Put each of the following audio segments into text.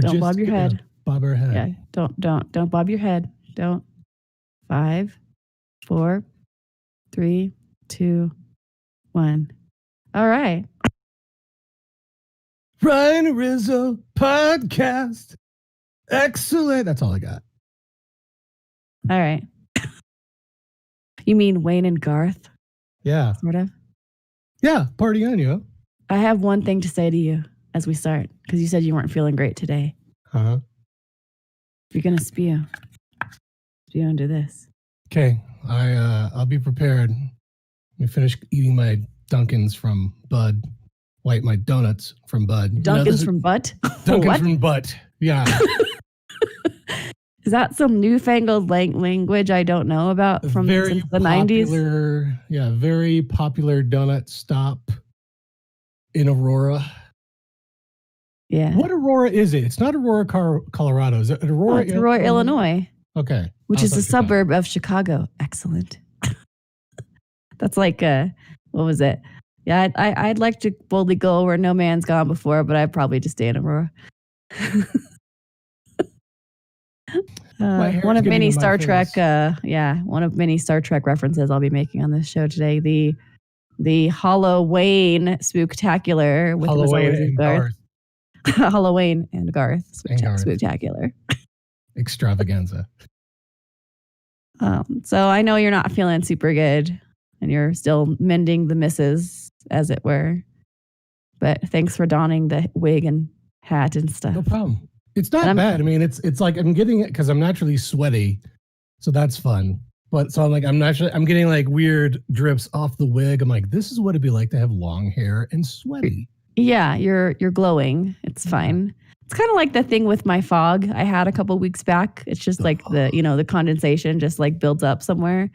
Don't bob your head. Bob our head. Yeah. Don't bob your head. Don't. 5, 4, 3, 2, 1. All right. Ryan and Rizzo podcast. Excellent. That's all I got. All right. You mean Wayne and Garth? Yeah. Sort of? Yeah. Party on you. I have one thing to say to you as we start, because you said you weren't feeling great today. Uh-huh. You're going to spew into this. Okay. I'll be prepared. Let me finish eating my Dunkins from Bud. Wipe my donuts from Bud. Dunkins from Butt? Dunkins from Butt. Yeah. Is that some newfangled language I don't know about from since the 90s? Yeah, very popular donut stop in Aurora. Yeah. What Aurora is it? It's not Aurora, Colorado. Is it Aurora? It's Aurora, Illinois. Okay. Which is a suburb of Chicago. Excellent. That's like, what was it? Yeah, I'd like to boldly go where no man's gone before, but I'd probably just stay in Aurora. One of many Star Trek, one of many Star Trek references I'll be making on this show today. The Hallowayne Spooktacular with Hallowayne and Garth. Hallowayne and Garth Spooktacular. Extravaganza. So I know you're not feeling super good, and you're still mending the misses, as it were. But thanks for donning the wig and hat and stuff. No problem. It's not bad. I mean, it's like I'm getting it because I'm naturally sweaty, so that's fun. But so I'm getting like weird drips off the wig. I'm like, this is what it'd be like to have long hair and sweaty. Yeah, you're glowing. It's fine. It's kind of like the thing with my fog I had a couple weeks back. It's just like the condensation just like builds up somewhere.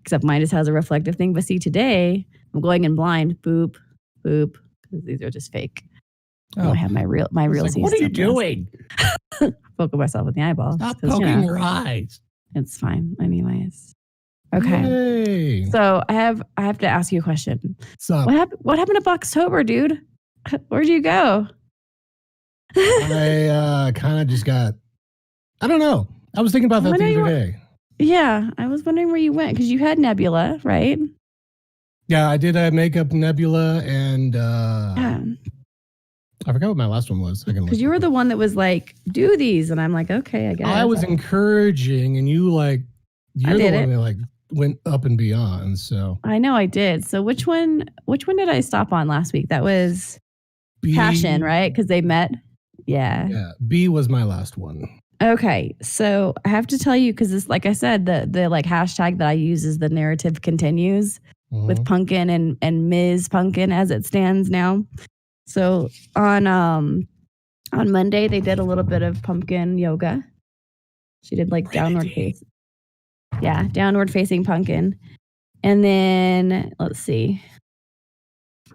Except mine just has a reflective thing. But see, today I'm going in blind. Boop, boop. Because these are just fake. I have my real. Like, what are you doing? Poking myself in the eyeballs. Stop poking your eyes. It's fine, anyways. Okay. Yay. So I have to ask you a question. What's up? What happened to Boxtober, dude? Where'd you go? I kind of just got. I don't know. I was thinking about that the other day. Yeah, I was wondering where you went because you had Nebula, right? Yeah, I did makeup Nebula and I forgot what my last one was. Because you were the one that was like, do these. And I'm like, okay, I guess. I was encouraging and you're the one that like went up and beyond. So I know I did. So which one did I stop on last week? That was Passion, right? Because they met. Yeah. Yeah. B was my last one. Okay. So I have to tell you, because this, like I said, the like hashtag that I use is the narrative continues with Pumpkin and Ms. Pumpkin as it stands now. So on Monday they did a little bit of Pumpkin yoga. She did like downward facing Pumpkin. And then let's see.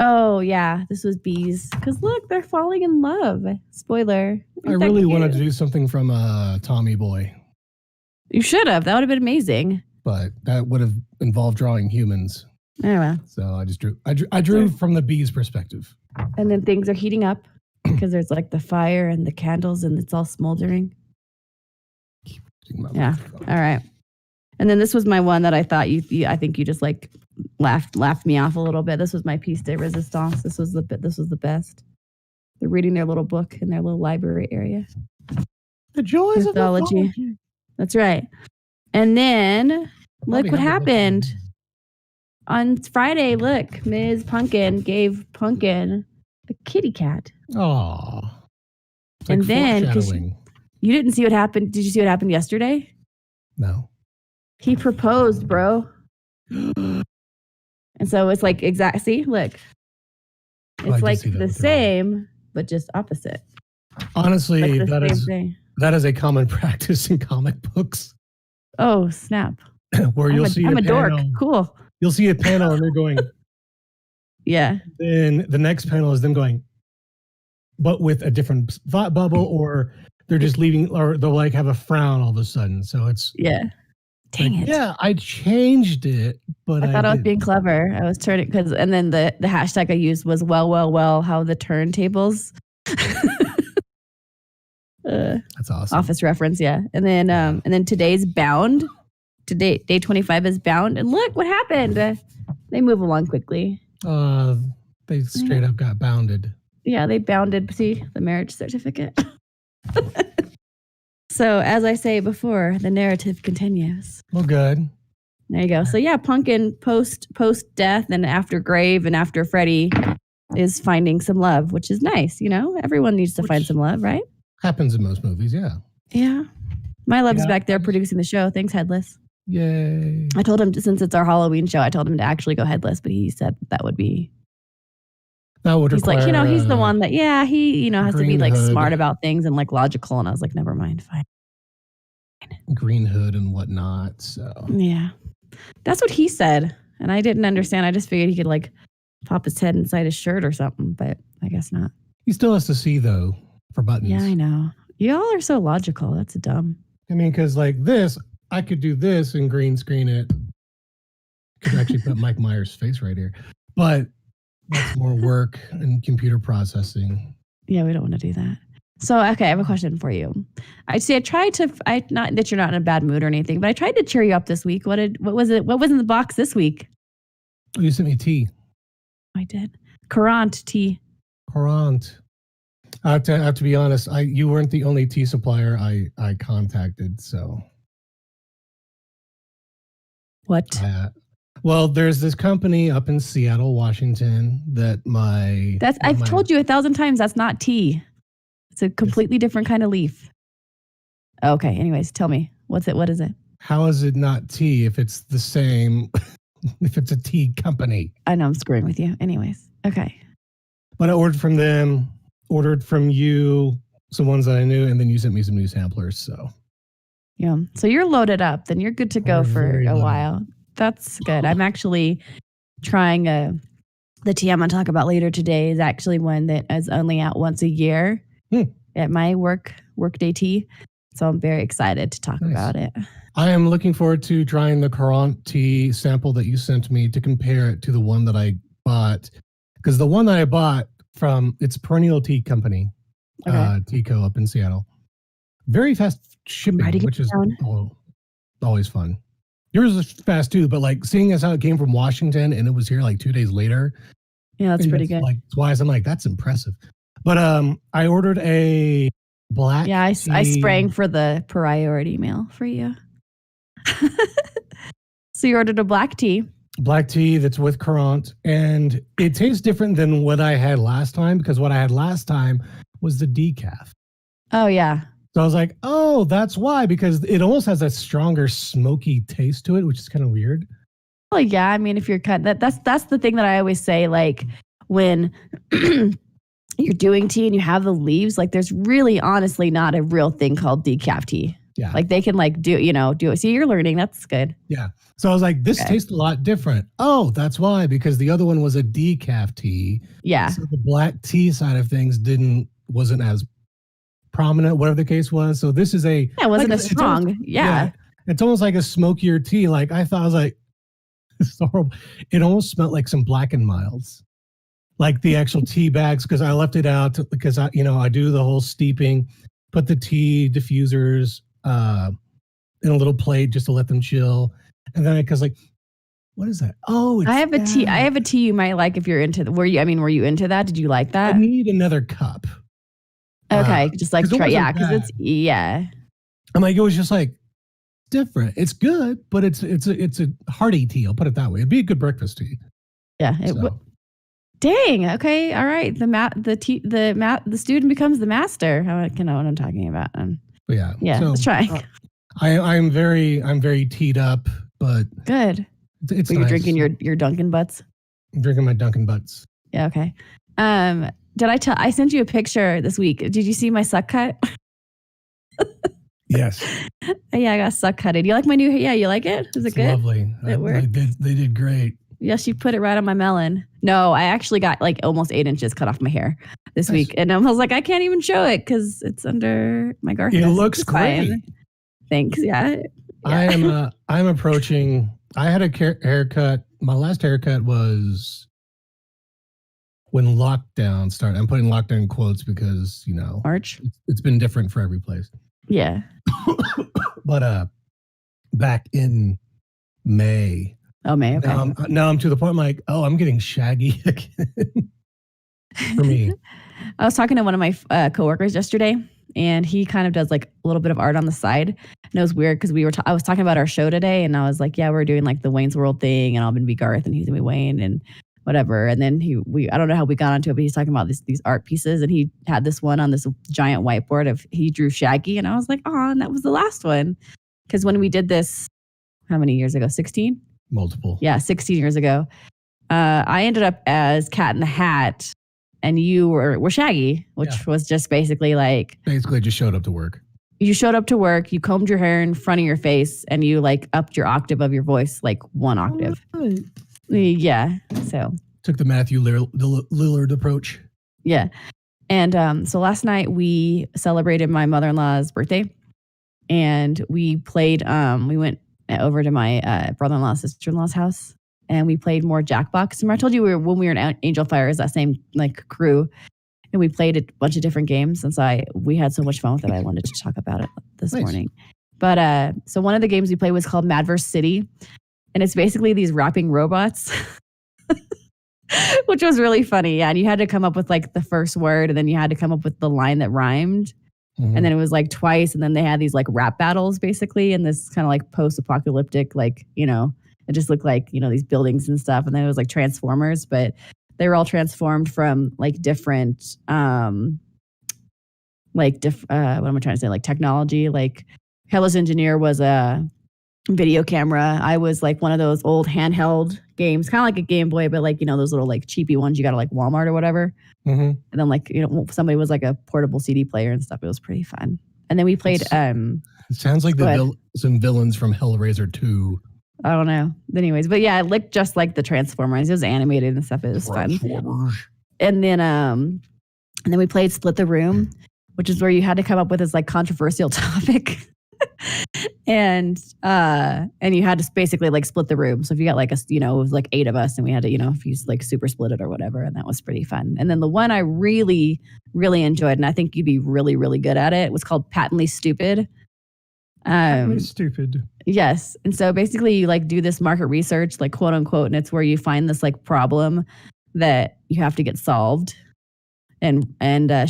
Oh yeah, this was Bees. Because look, they're falling in love. Spoiler. I really wanted to do something from Tommy Boy. You should have. That would have been amazing. But that would have involved drawing humans. Oh well. So I just drew. I drew from the Bees' perspective. And then things are heating up because there's like the fire and the candles and it's all smoldering. Yeah. All right. And then this was my one that I thought I think you just like laughed me off a little bit. This was my piece de resistance. This was the best. They're reading their little book in their little library area. The joys of mythology. That's right. And then look what happened. On Friday, look, Ms. Pumpkin gave Pumpkin a kitty cat. Oh. And then you didn't see what happened. Did you see what happened yesterday? No. He proposed, bro. And so it's like see, look. It's like the same, but just opposite. Honestly, like that is a common practice in comic books. Oh, snap. Where I'm a dork. Cool. You'll see a panel and they're going, yeah. Then the next panel is them going, but with a different thought bubble, or they're just leaving, or they'll like have a frown all of a sudden. So it's dang it. Yeah, I changed it, but I thought I was being clever. I was turning and then the hashtag I used was well, how the turntables. That's awesome. Office reference, yeah. And then today's Bound. Today, day 25 is Bound. And look what happened. They move along quickly. They straight up got bounded. Yeah, they bounded. See, the marriage certificate. So, as I say before, the narrative continues. Well, good. There you go. So, yeah, Pumpkin post death and after grave and after Freddy is finding some love, which is nice. You know, everyone needs to find some love, right? Happens in most movies, yeah. Yeah. My love's back there producing the show. Thanks, Headless. Yay. I told him, since it's our Halloween show, I told him to actually go headless, but he said that would be... He's like, he's the one that, he, has to be like smart about things and like logical. And I was like, never mind, fine. Green hood and whatnot, so... Yeah. That's what he said. And I didn't understand. I just figured he could like pop his head inside his shirt or something, but I guess not. He still has to see, though, for buttons. Yeah, I know. Y'all are so logical. That's dumb. I mean, because like this... I could do this and green screen it. Could actually put Mike Myers' face right here. But that's more work and computer processing. Yeah, we don't want to do that. So, okay, I have a question for you. Not that you're not in a bad mood or anything, but I tried to cheer you up this week. What was it? What was in the box this week? Oh, you sent me tea. I did. Courant tea. Courant. I have to be honest, you weren't the only tea supplier I contacted, so... What? Well, there's this company up in Seattle, Washington that I've told you 1,000 times that's not tea. It's a completely different kind of leaf. Okay, anyways, tell me. What is it? How is it not tea if it's the same, if it's a tea company? I know I'm screwing with you. Anyways, okay. But I ordered from them, ordered from you, some ones that I knew, and then you sent me some new samplers, so... Yeah. So you're loaded up. Then you're good to go for a while. That's good. I'm actually trying the tea I'm going to talk about later today is actually one that is only out once a year at my workday tea. So I'm very excited to talk about it. I am looking forward to trying the Courant tea sample that you sent me to compare it to the one that I bought. Because the one that I bought from, it's Perennial Tea Company, Teaco up in Seattle. Very fast shipping, which is always fun. Yours is fast too, but like seeing as how it came from Washington and it was here like 2 days later. Yeah, that's pretty good. Like twice, I'm like, that's impressive. But I ordered a black. Yeah, I sprang for the priority mail for you. So you ordered a black tea. Black tea that's with Courant, and it tastes different than what I had last time because what I had last time was the decaf. Oh yeah. So I was like, oh, that's why, because it almost has a stronger smoky taste to it, which is kind of weird. Well, yeah. I mean, if you're that's the thing that I always say, like when you're doing tea and you have the leaves, like there's really honestly not a real thing called decaf tea. Yeah. Like they can like do it. See, you're learning. That's good. Yeah. So I was like, this tastes a lot different. Oh, that's why, because the other one was a decaf tea. Yeah. So the black tea side of things wasn't as prominent, whatever the case was. So this is it wasn't as strong. It's almost like a smokier tea. Like I thought, I was like, it's horrible. It almost smelled like some Black and Milds, like the actual tea bags, because I left it out because I do the whole steeping, put the tea diffusers in a little plate just to let them chill, and then because like, what is that? Oh, I have a tea. I have a tea you might like if you're into. Were you into that? Did you like that? I need another cup. Okay, just like try, because I'm like, it was just like different. It's good, but it's a hearty tea. I'll put it that way. It'd be a good breakfast tea. Yeah. Dang. Okay. All right. The student becomes the master. How I know what I'm talking about. Yeah. Yeah. So, let's try. I'm very teed up, but good. It's nice. You're drinking your Dunkin' Butts. I'm drinking my Dunkin' Butts. Yeah. Okay. Did I sent you a picture this week? Did you see my suck cut? Yes. Yeah, I got suck cutted. You like my new? Yeah, you like it? Is it good? Lovely. They did great. Yeah, she put it right on my melon. No, I actually got like almost 8 inches cut off my hair this week, and I was like, I can't even show it because it's under my Garth. It looks great. Thanks. Yeah. I'm approaching. I had a haircut. My last haircut was when lockdown started. I'm putting lockdown quotes because, March. It's been different for every place. Yeah. But back in May. Oh, May. Okay. Now I'm to the point. I'm like, I'm getting shaggy again. For me. I was talking to one of my coworkers yesterday, and he kind of does like a little bit of art on the side. And it was weird because I was talking about our show today, and I was like, yeah, we're doing like the Wayne's World thing, and I'm gonna be Garth, and he's gonna be Wayne, and whatever. And then I don't know how we got onto it, but he's talking about these art pieces, and he had this one on this giant whiteboard of he drew Shaggy, and I was like, and that was the last one, because when we did this, how many years ago? 16? Multiple. Yeah, 16 years ago. I ended up as Cat in the Hat. And you were Shaggy, which was just basically like... Basically just showed up to work. You showed up to work, you combed your hair in front of your face, and you like upped your octave of your voice like one octave. Right. Yeah, so... Took the Matthew Lillard approach. Yeah. And so last night we celebrated my mother-in-law's birthday. And we played... we went over to my brother-in-law's sister-in-law's house. And we played more Jackbox. Remember I told you when we were in Angel Fire, is that same like crew, and we played a bunch of different games. And so we had so much fun with it. I wanted to talk about it this morning. But so one of the games we played was called Madverse City, and it's basically these rapping robots, which was really funny. Yeah, and you had to come up with like the first word, and then you had to come up with the line that rhymed. Mm-hmm. And then it was like twice, and then they had these like rap battles basically, in this kind of like post-apocalyptic, like, it just looked like, these buildings and stuff. And then it was like Transformers, but they were all transformed from like different, what am I trying to say? Like technology, like Hellas Engineer was a video camera. I was like one of those old handheld games, kind of like a Game Boy, but like, those little like cheapy ones you got to like Walmart or whatever. Mm-hmm. And then like, somebody was like a portable CD player and stuff. It was pretty fun. And then we played, it sounds like some villains from Hellraiser 2. I don't know. Anyways, but yeah, it looked just like the Transformers. It was animated and stuff. It was fun. And then we played Split the Room, which is where you had to come up with this like controversial topic. and you had to basically like split the room. So if you got like it was like 8 of us, and we had to, if you like super split it or whatever, and that was pretty fun. And then the one I really, really enjoyed, and I think you'd be really, really good at it, was called Patently Stupid. Patently Stupid. Yes. And so basically you like do this market research, like quote unquote, and it's where you find this like problem that you have to get solved. And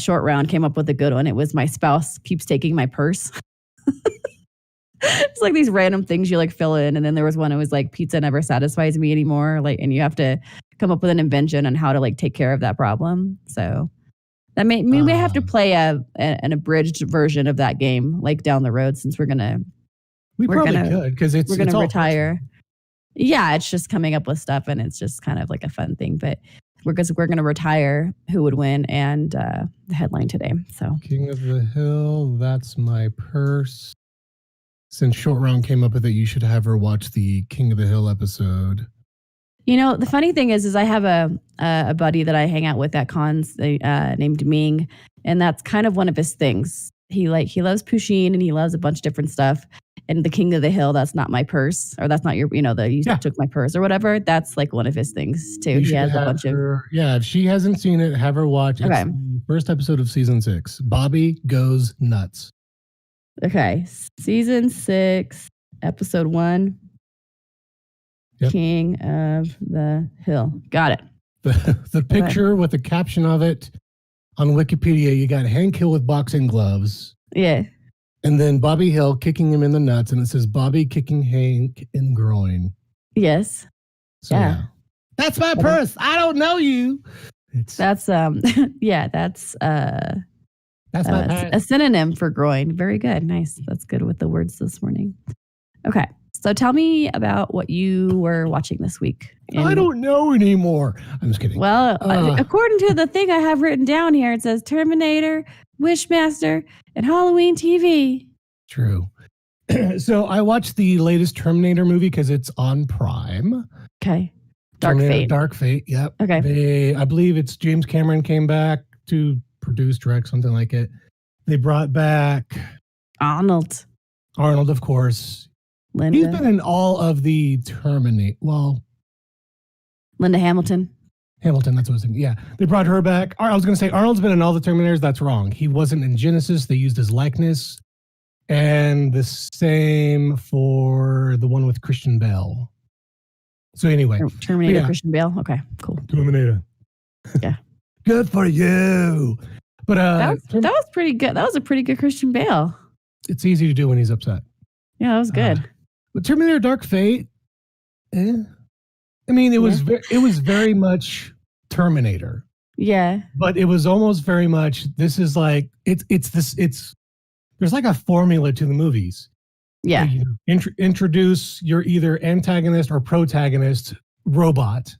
Short Round came up with a good one. It was my spouse keeps taking my purse. It's like these random things you like fill in. And then there was one, it was like pizza never satisfies me anymore. Like, and you have to come up with an invention on how to like take care of that problem. So that may we may have to play an abridged version of that game like down the road, since we're gonna could, because we're gonna retire. Yeah, it's just coming up with stuff, and it's just kind of like a fun thing. But we're gonna retire who would win and the headline today. So King of the Hill, that's my purse. Since Short Round came up with it, you should have her watch the King of the Hill episode. The funny thing is I have a buddy that I hang out with at cons named Ming, and that's kind of one of his things. He loves Pusheen, and he loves a bunch of different stuff. And the King of the Hill, that's not my purse, or that's not your, you took my purse or whatever. That's like one of his things too. He has a bunch of. Yeah, if she hasn't seen it, have her watch. Okay. It's the first episode of season 6. Bobby Goes Nuts. Okay, season 6, episode 1. Yep. King of the Hill. Got it. The picture with the caption of it on Wikipedia, you got Hank Hill with boxing gloves. Yeah. And then Bobby Hill kicking him in the nuts, and it says Bobby kicking Hank in groin. Yes. So, yeah. That's my purse. I don't know you. That's a synonym for groin. Very good. Nice. That's good with the words this morning. Okay. So tell me about what you were watching this week. I don't know anymore. I'm just kidding. Well, according to the thing I have written down here, it says Terminator, Wishmaster, and Halloween TV. True. So I watched the latest Terminator movie because it's on Prime. Okay. Dark Fate. Yep. Okay. I believe it's James Cameron came back to produce, direct, something like it. They brought back Arnold, of course. Linda. He's been in all of the Terminator. Well, Linda Hamilton. Hamilton, that's what I was thinking. Yeah, they brought her back. I was going to say Arnold's been in all the Terminators. That's wrong. He wasn't in Genesis. They used his likeness. And the same for the one with Christian Bale. So anyway. Terminator, Christian Bale. Okay, cool. Terminator. Yeah. Good for you. But that was pretty good. That was a pretty good Christian Bale. It's easy to do when he's upset. Yeah, that was good. But Terminator Dark Fate, I mean, it was very much Terminator. Yeah. But it was almost very much, this is like, there's like a formula to the movies. Yeah. You introduce your either antagonist or protagonist robot.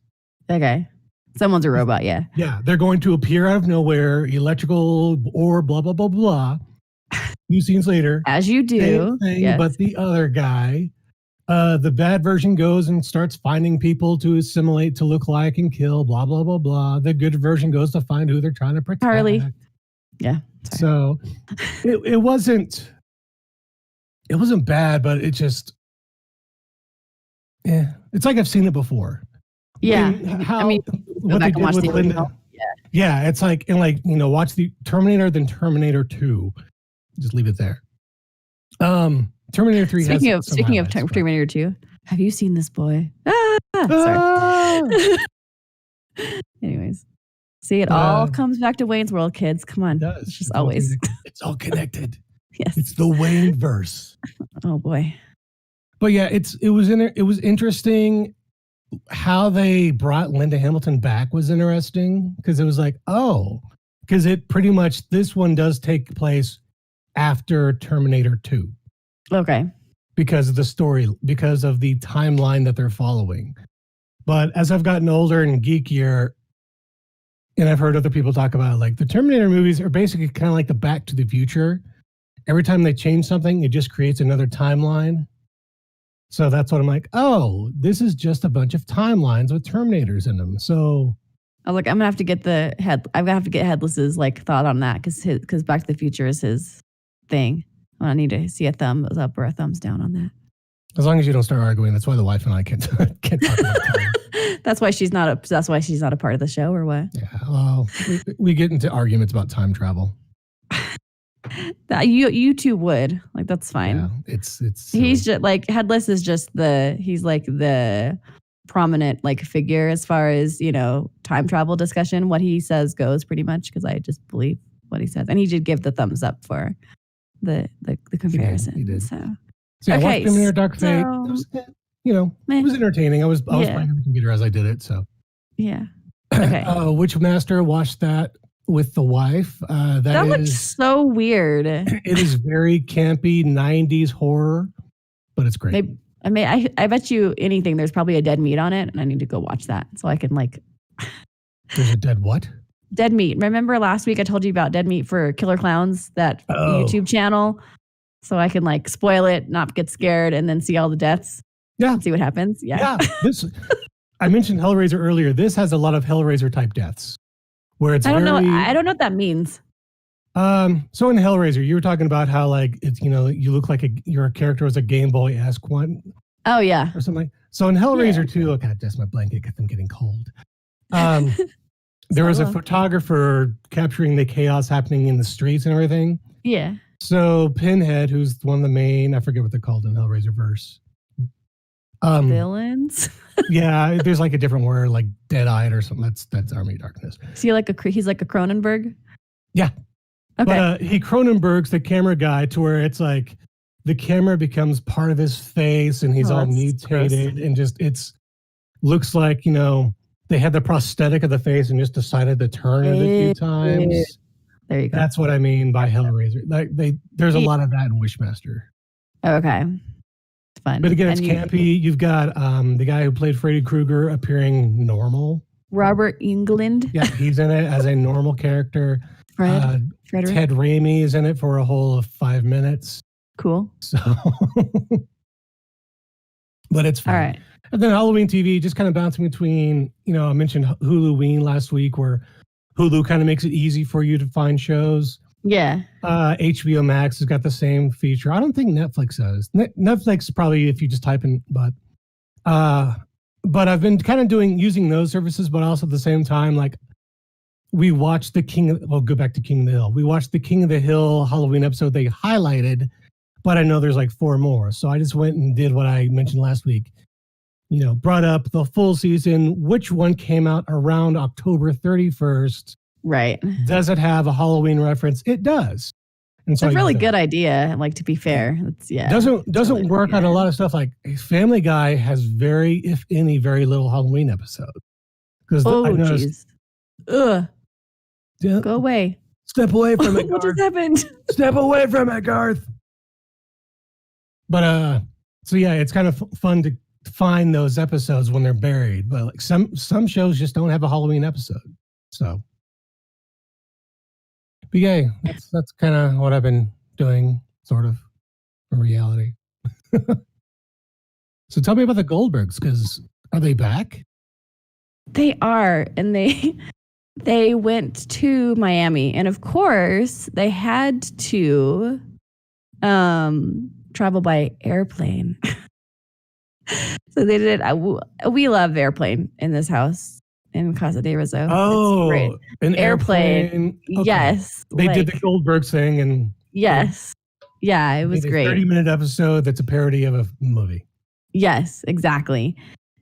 Okay. Someone's a robot, yeah. Yeah. They're going to appear out of nowhere, electrical or blah, blah, blah, blah. A few scenes later. As you do. Yes. But the other guy, the bad version goes and starts finding people to assimilate, to look like and kill, blah, blah, blah, blah. The good version goes to find who they're trying to protect. Harley. Yeah. Sorry. So it wasn't bad, but it just, it's like I've seen it before. Yeah. What they did with Linda. Yeah. It's like, and like, watch the Terminator, then Terminator 2. Just leave it there. Terminator 3 Speaking of Terminator 2, have you seen this boy? Sorry. Anyways. See, it all comes back to Wayne's World, kids. Come on. It does. It's just always. It's all connected. Yes. It's the Wayne verse. Oh boy. But yeah, it was interesting. How they brought Linda Hamilton back was interesting because it was like, because it pretty much, this one does take place after Terminator 2. Okay. Because of the story, because of the timeline that they're following. But as I've gotten older and geekier, and I've heard other people talk about it, like the Terminator movies are basically kind of like the Back to the Future. Every time they change something, it just creates another timeline. So that's what I'm like, this is just a bunch of timelines with Terminators in them. So I was like, I'm gonna have to get I'm gonna have to get Headless's like thought on that because Back to the Future is his thing. I need to see a thumbs up or a thumbs down on that. As long as you don't start arguing, that's why the wife and I can't talk about time. That's why she's not a part of the show, or what? Yeah, well, we get into arguments about time travel. You two would, like, that's fine. Yeah, it's he's just like Headless is just he's like the prominent like figure as far as time travel discussion. What he says goes pretty much because I just believe what he says, and he did give the thumbs up for the comparison. He did. So I watched Terminator Dark Fate. It was entertaining. I was playing on the computer as I did it. So yeah. Okay. Wishmaster, watched that with the wife. That looks so weird. It is very campy 90s horror, but it's great. I bet you anything there's probably a dead meat on it, and I need to go watch that so I can like. There's a dead what? Dead meat. Remember last week I told you about Dead Meat for Killer Clowns, that YouTube channel, so I can like spoil it, not get scared, and then see all the deaths. Yeah. See what happens. Yeah. I mentioned Hellraiser earlier. This has a lot of Hellraiser type deaths. Where it's I don't know what that means. So in Hellraiser, you were talking about how like it's you look like your character was a Game Boy-esque one. Oh yeah. Or something. So in Hellraiser 2, oh god, that's my blanket because I'm getting cold. There was a photographer capturing the chaos happening in the streets and everything. Yeah. So Pinhead, who's one of the main, I forget what they're called in Hellraiser verse. Villains. Yeah, there's like a different word, like Dead-Eyed or something. That's Army of Darkness. Is he he's like a Cronenberg? Yeah. Okay. But he Cronenberg's the camera guy to where it's like the camera becomes part of his face and he's all mutated and just looks like, they had the prosthetic of the face and just decided to turn it a few times. There you go. That's what I mean by Hellraiser. Like there's a lot of that in Wishmaster. Okay. It's fun. But again, it's campy. You've got the guy who played Freddy Krueger appearing normal. Robert Englund. Yeah, he's in it as a normal character. Frederick. Ted Raimi is in it for a whole of 5 minutes. Cool. So, but it's fun. All right. And then Halloween TV, just kind of bouncing between, I mentioned Huluween last week where Hulu kind of makes it easy for you to find shows. Yeah. HBO Max has got the same feature. I don't think Netflix does. Netflix probably if you just type in, but but I've been kind of using those services, but also at the same time, like we watched go back to King of the Hill. We watched the King of the Hill Halloween episode they highlighted, but I know there's like 4 more. So I just went and did what I mentioned last week. Brought up the full season, which one came out around October 31st. Right. Does it have a Halloween reference? It does. And so it's a really good idea. Like, to be fair, doesn't really work on a lot of stuff. Like Family Guy has very little Halloween episode. Because jeez, ugh, go away, step away from it. What just happened? Step away from it, Garth. But so yeah, it's kind of fun to find those episodes when they're buried. But like some shows just don't have a Halloween episode. So. But yeah, that's kind of what I've been doing, sort of, in reality. So tell me about the Goldbergs, because are they back? They are, and they went to Miami, and of course they had to travel by airplane. So they did. We love airplane in this house. In Casa de Rizzo. Oh, an airplane. Okay. Yes. They did the Goldbergs thing. And yes. Yeah, it was great. 30-minute episode that's a parody of a movie. Yes, exactly.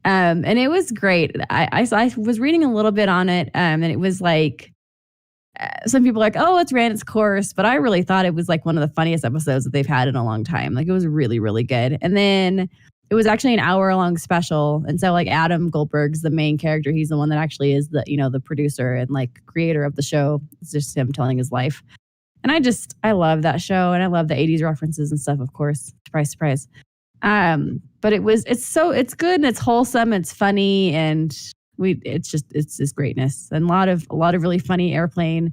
And it was great. I was reading a little bit on it, and it was like, some people are like, oh, it's ran its course. But I really thought it was like one of the funniest episodes that they've had in a long time. Like, it was really, really good. And then it was actually an hour-long special. And so like Adam Goldberg's the main character. He's the one that actually is the producer and like creator of the show. It's just him telling his life. And I love that show. And I love the 80s references and stuff, of course. Surprise, surprise. But it's good and it's wholesome. It's funny. And it's just greatness. And a lot of really funny airplane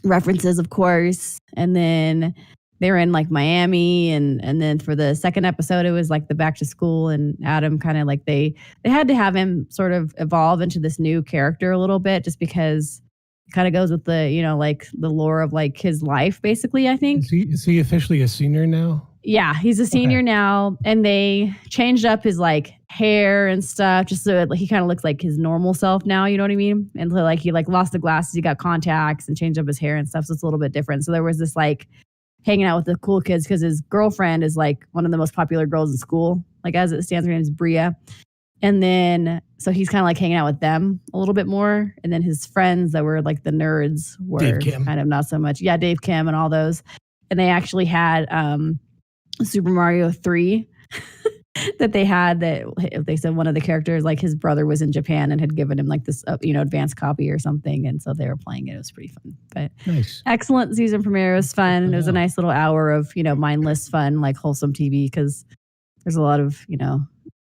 references, of course. And then they were in like Miami, and then for the second episode, it was like the back to school, and Adam kind of like they had to have him sort of evolve into this new character a little bit, just because it kind of goes with the like the lore of like his life, basically. I think is he officially a senior now? Yeah, he's a senior now, and they changed up his like hair and stuff just so he kind of looks like his normal self now. You know what I mean? And so, like he like lost the glasses, he got contacts, and changed up his hair and stuff, so it's a little bit different. So there was this like hanging out with the cool kids because his girlfriend is like one of the most popular girls in school. Like as it stands, her name is Bria. And then, so he's kind of like hanging out with them a little bit more. And then his friends that were like the nerds were kind of not so much. Yeah, Dave Kim and all those. And they actually had Super Mario 3 that they had, that they said one of the characters, like his brother was in Japan and had given him like this, advanced copy or something. And so they were playing it. It was pretty fun. But nice. Excellent season premiere. It was fun. It was a nice little hour of, mindless fun, like wholesome TV, because there's a lot of,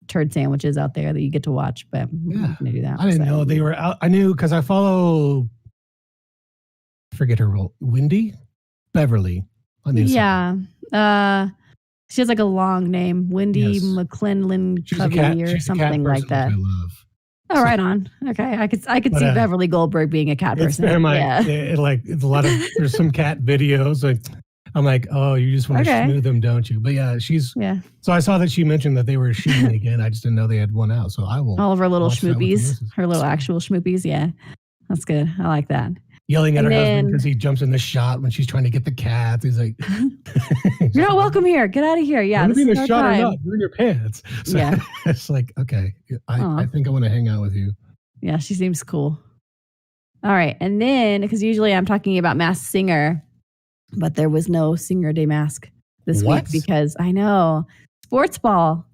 turd sandwiches out there that you get to watch. But we're not going to do that. I didn't know they were out. I knew because I follow, forget her role, Wendy Beverly on the Instagram. She has like a long name, Wendy McClellan Covey or something like that. I love. Oh, right on. Okay, I could see Beverly Goldberg being a cat person. It's a lot of there's some cat videos. Like I'm like, oh, you just want to smooth them, don't you? But yeah. So I saw that she mentioned that they were shooting again. I just didn't know they had one out. So I will. All of her little schmoopies, her little actual schmoopies. Yeah, that's good. I like that. Yelling at her husband because he jumps in the shot when she's trying to get the cats. He's like, "You're not welcome here. Get out of here." Yeah, this is our time. Or not. You're in your pants. So yeah, it's like, okay, I think I want to hang out with you. Yeah, she seems cool. All right, and then because usually I'm talking about Masked Singer, but there was no Singer Day Mask this week because I know sports ball.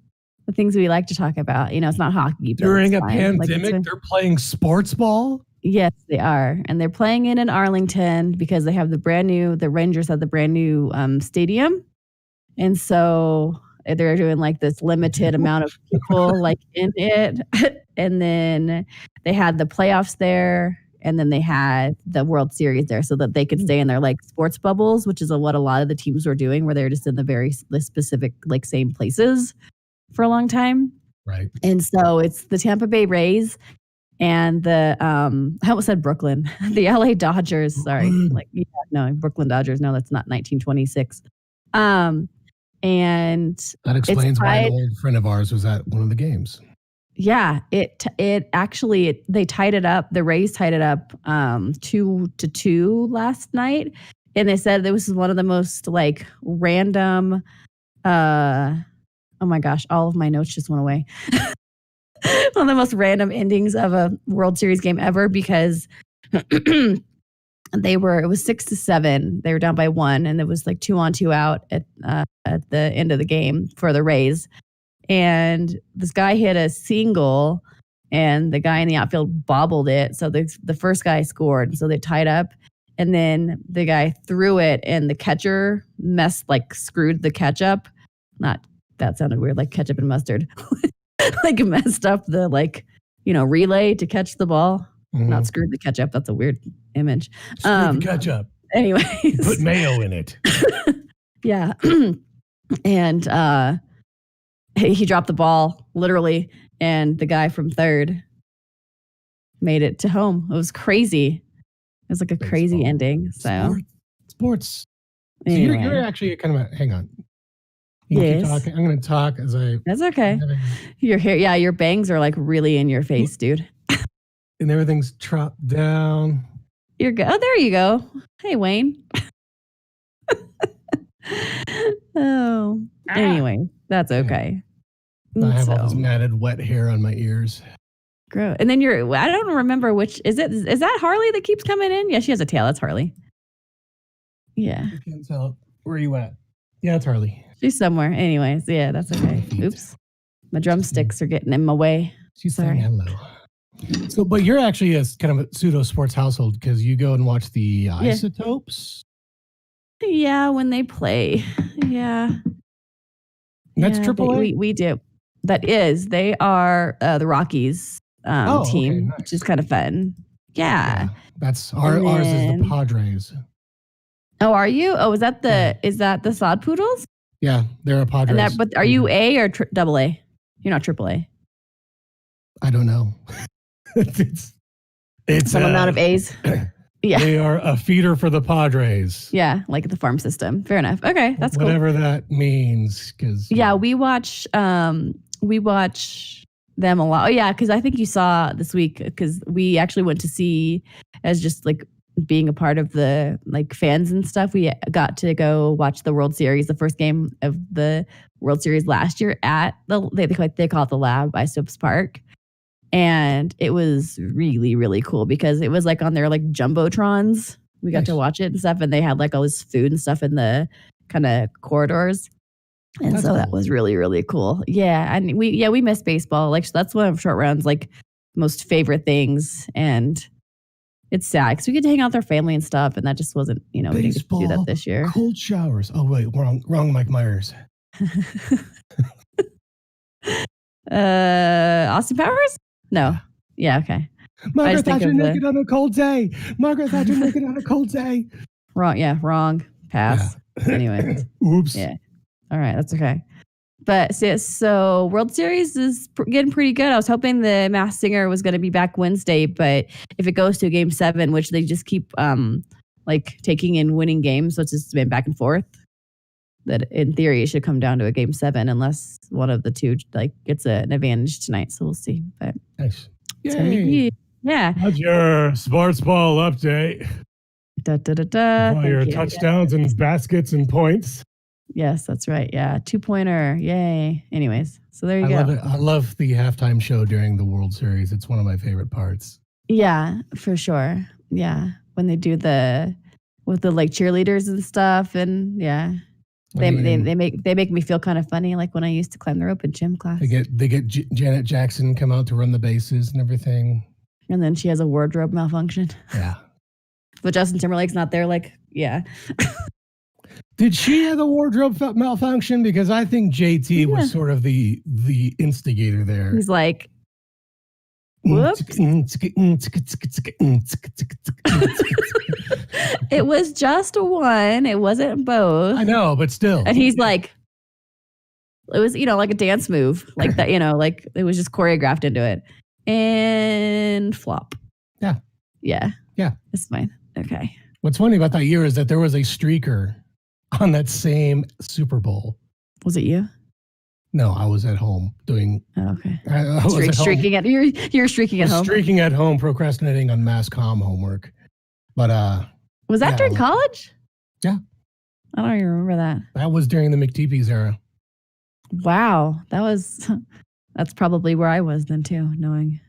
The things we like to talk about. It's not hockey. During a pandemic, they're playing sports ball. Yes, they are. And they're playing it in Arlington because they have the Rangers have the brand new stadium. And so they're doing like this limited amount of people like in it. And then they had the playoffs there. And then they had the World Series there so that they could stay in their like sports bubbles, which is what a lot of the teams were doing, where they're just in the very specific like same places for a long time. Right. And so it's the Tampa Bay Rays and the I almost said Brooklyn, the LA Dodgers. Sorry, Brooklyn Dodgers. No, that's not 1926. And that explains why an old friend of ours was at one of the games. Yeah, it actually they tied it up. The Rays tied it up 2-2 last night, and they said it was one of the most like random. Oh my gosh, all of my notes just went away. One of the most random endings of a World Series game ever because it was 6-7. They were down by 1, and it was like 2-on-2 out at the end of the game for the Rays. And this guy hit a single, and the guy in the outfield bobbled it. So the first guy scored. So they tied up, and then the guy threw it, and the catcher screwed the ketchup. Not that sounded weird, like ketchup and mustard. Like messed up the relay to catch the ball. Mm-hmm. Not screwed the ketchup. That's a weird image. Screwed the ketchup. Anyways, put mayo in it. Yeah, and he dropped the ball literally, and the guy from third made it to home. It was crazy. It was like a crazy ending. So sports. Anyway. So you're actually kind of hang on. You can keep talking. I'm going to talk as I. That's okay. Your hair, yeah, your bangs are like really in your face, dude. And everything's chopped down. You're good. Oh, there you go. Hey, Wayne. Anyway, that's okay. I have all this matted wet hair on my ears. Gross. And then I don't remember which is that Harley that keeps coming in? Yeah, she has a tail. That's Harley. Yeah. I can't tell. Where are you at? Yeah, it's Harley. She's somewhere. Anyways, yeah, that's okay. Oops. My drumsticks are getting in my way. She's saying hello. So, but you're actually a kind of a pseudo sports household because you go and watch the Isotopes. Yeah, when they play. Yeah. That's AAA? We do. That is. They are the Rockies team, okay, nice. which is kind of fun. Yeah. That's ours is the Padres. Oh, are you? Oh, is that the Sod Poodles? Yeah, they're a Padres. But are you A or double A? You're not triple A. I don't know. it's some amount of A's. Yeah. They are a feeder for the Padres. Yeah, like the farm system. Fair enough. Okay, that's cool. Whatever that means. We watch them a lot. Oh, yeah, because I think you saw this week, because we actually went to see, as just like being a part of the like fans and stuff, we got to go watch the World Series, the first game of the World Series last year at they call it the Lab, Isotopes Park. And it was really, really cool because it was like on their like Jumbotrons. We got to watch it and stuff, and they had like all this food and stuff in the kind of corridors. And that's cool. That was really, really cool. Yeah. And we miss baseball. Like that's one of Short Round's like most favorite things. And it's sad because we get to hang out with our family and stuff. And that just wasn't, we didn't get to do that this year. Cold showers. Oh, wait, wrong Mike Myers. Austin Powers? No. Yeah, okay. Margaret Thatcher naked on a cold day. Margaret Thatcher naked on a cold day. Wrong. Yeah, wrong. Pass. Yeah. Anyway. Oops. Yeah. All right, that's okay. But so World Series is getting pretty good. I was hoping the Masked Singer was going to be back Wednesday, but if it goes to Game 7, which they just keep like taking in winning games, so it's just been back and forth, that in theory it should come down to a Game 7 unless one of the two like gets an advantage tonight. So we'll see. But nice. Yay. Yeah. That's your sports ball update. All your touchdowns and baskets and points. Yes, that's right. Yeah. 2-pointer. Yay. Anyways, so there you go. Love it. I love the halftime show during the World Series. It's one of my favorite parts. Yeah, for sure. Yeah. When they do with the like cheerleaders and stuff. And yeah. They make me feel kind of funny, like when I used to climb the rope in gym class. They get Janet Jackson come out to run the bases and everything. And then she has a wardrobe malfunction. Yeah. But Justin Timberlake's not there. Like, yeah. Did she have a wardrobe malfunction? Because I think JT was sort of the instigator there. He's like, whoops. It was just one. It wasn't both. I know, but still. And he's like, it was, like a dance move. Like that, like it was just choreographed into it. And flop. Yeah. Yeah. Yeah. It's fine. Okay. What's funny about that year is that there was a streaker on that same Super Bowl Was it you? No, I was at home doing. Oh, okay. I was streaking at you're streaking at home. Streaking at home, procrastinating on mass comm homework. But was that during college? Yeah. I don't even remember that. That was during the McTeepees era. Wow, that's probably where I was then too, knowing.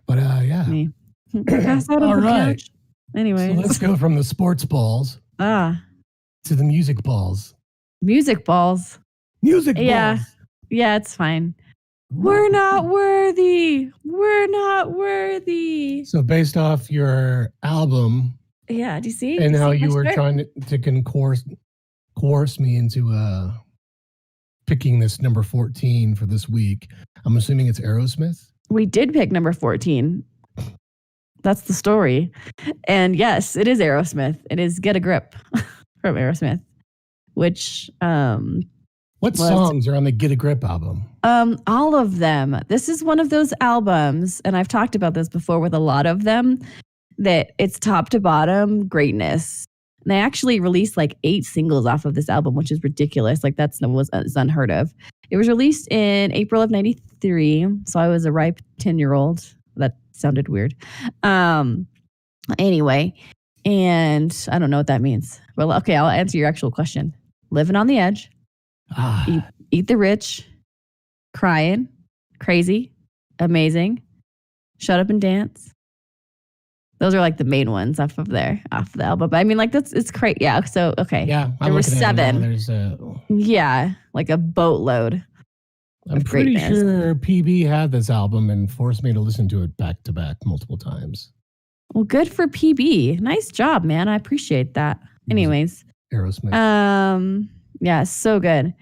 But yeah. Me. Pass out on the couch. Anyway, so let's go from the sports balls to the music balls. Music balls. Music balls. Yeah, it's fine. We're not worthy. We're not worthy. So based off your album. Yeah, do you see? And how you were trying to coerce me into picking this number 14 for this week. I'm assuming it's Aerosmith. We did pick number 14. That's the story. And yes, it is Aerosmith. It is Get a Grip from Aerosmith, which what songs are on the Get a Grip album? All of them. This is one of those albums, and I've talked about this before with a lot of them, that it's top to bottom greatness. And they actually released like 8 singles off of this album, which is ridiculous. Like it's unheard of. It was released in April of 93. So I was a ripe 10-year-old. That sounded weird. Anyway, and I don't know what that means. Well, okay, I'll answer your actual question. Living on the Edge. Eat the Rich. Crying. Crazy. Amazing. Shut Up and Dance. Those are like the main ones off of the album. But I mean, like it's great. Yeah. So okay. Yeah. There were 7. There's like a boatload. I'm pretty sure PB had this album and forced me to listen to it back to back multiple times. Well, good for PB. Nice job, man. I appreciate that. Anyways. Aerosmith. Yeah, so good.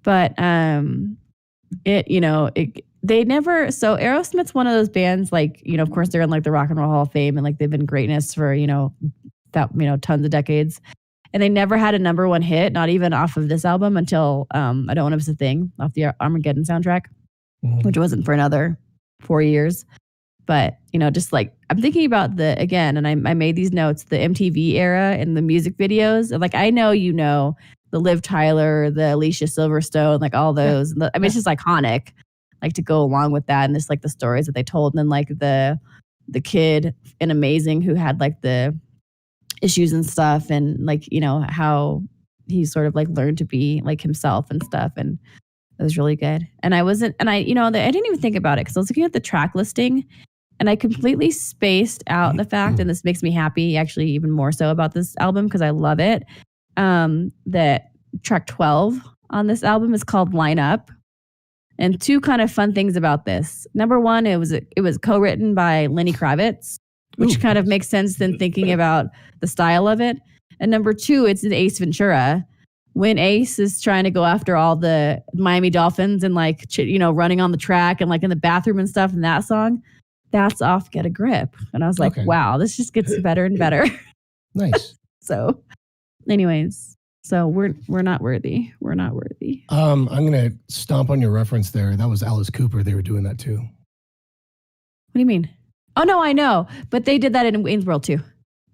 But they never, so Aerosmith's one of those bands, like, of course they're in like the Rock and Roll Hall of Fame and like they've been greatness for, tons of decades. And they never had a number 1 hit, not even off of this album until I Don't Want to Miss a Thing off the Armageddon soundtrack, which wasn't for another 4 years. But, just like, I'm thinking about and I made these notes, the MTV era and the music videos. And like, I know, the Liv Tyler, the Alicia Silverstone, like all those. I mean, it's just iconic. Like to go along with that, and this like the stories that they told, and then like the kid in Amazing who had like the issues and stuff, and like how he sort of like learned to be like himself and stuff, and it was really good. And I didn't even think about it because I was looking at the track listing, and I completely spaced out the fact, and this makes me happy actually even more so about this album because I love it. That track 12 on this album is called Line Up. And 2 kind of fun things about this. Number 1, it was co-written by Lenny Kravitz, which kind of makes sense then thinking about the style of it. And number 2, it's an Ace Ventura. When Ace is trying to go after all the Miami Dolphins and like, running on the track and like in the bathroom and stuff in that song, that's off Get a Grip. And I was like, wow, this just gets better and better. Nice. So anyways. So we're not worthy. We're not worthy. I'm gonna stomp on your reference there. That was Alice Cooper. They were doing that too. What do you mean? Oh no, I know, but they did that in Wayne's World too.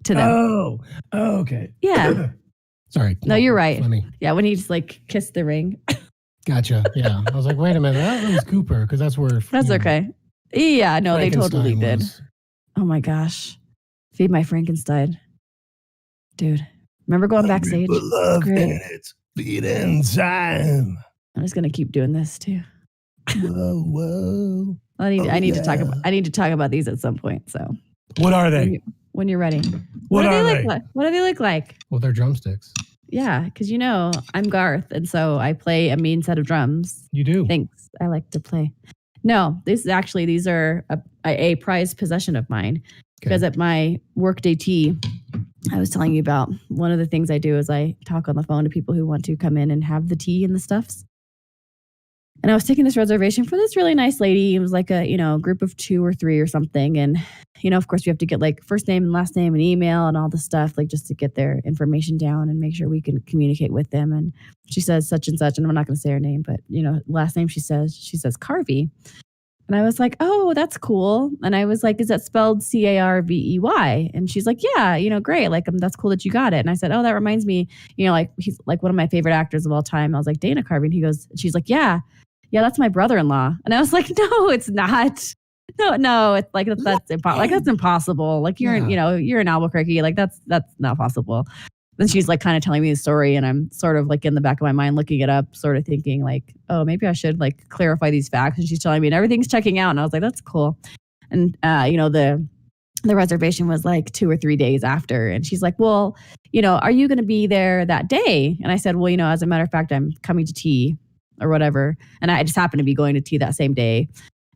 To them. Oh, okay. Yeah. Sorry. No, you're right. Funny. Yeah, when he just like kissed the ring. Gotcha. Yeah, I was like, wait a minute, that was Cooper because that's where. That's okay. Yeah, no, they totally did. Oh my gosh, Feed My Frankenstein, dude. Remember going backstage? It's feeding time. I'm just gonna keep doing this too. Whoa. I need to talk about these at some point. So what are they? When you're ready. What are they? What do they look like? Well, they're drumsticks. Yeah, because I'm Garth, and so I play a mean set of drums. You do? Thanks. I like to play. No, these are a prized possession of mine. Because at my workday tea, I was telling you about, one of the things I do is I talk on the phone to people who want to come in and have the tea and the stuffs. And I was taking this reservation for this really nice lady. It was like a, group of 2 or 3 or something. And, of course, we have to get like first name and last name and email and all the stuff, like just to get their information down and make sure we can communicate with them. And she says such and such, and I'm not going to say her name, but, last name she says Carvey. And I was like, oh, that's cool. And I was like, is that spelled Carvey? And she's like, yeah, great. Like, that's cool that you got it. And I said, oh, that reminds me, like he's like one of my favorite actors of all time. I was like, Dana Carvey. And she's like, yeah, that's my brother-in-law. And I was like, no, it's not. No, it's like that's impossible. Like you're in Albuquerque. Like that's not possible. Then she's like kind of telling me the story, and I'm sort of like in the back of my mind looking it up, sort of thinking like, oh, maybe I should like clarify these facts. And she's telling me and everything's checking out. And I was like, that's cool. And the reservation was like 2 or 3 days after. And she's like, well, are you going to be there that day? And I said, well, as a matter of fact, I'm coming to tea or whatever. And I just happened to be going to tea that same day.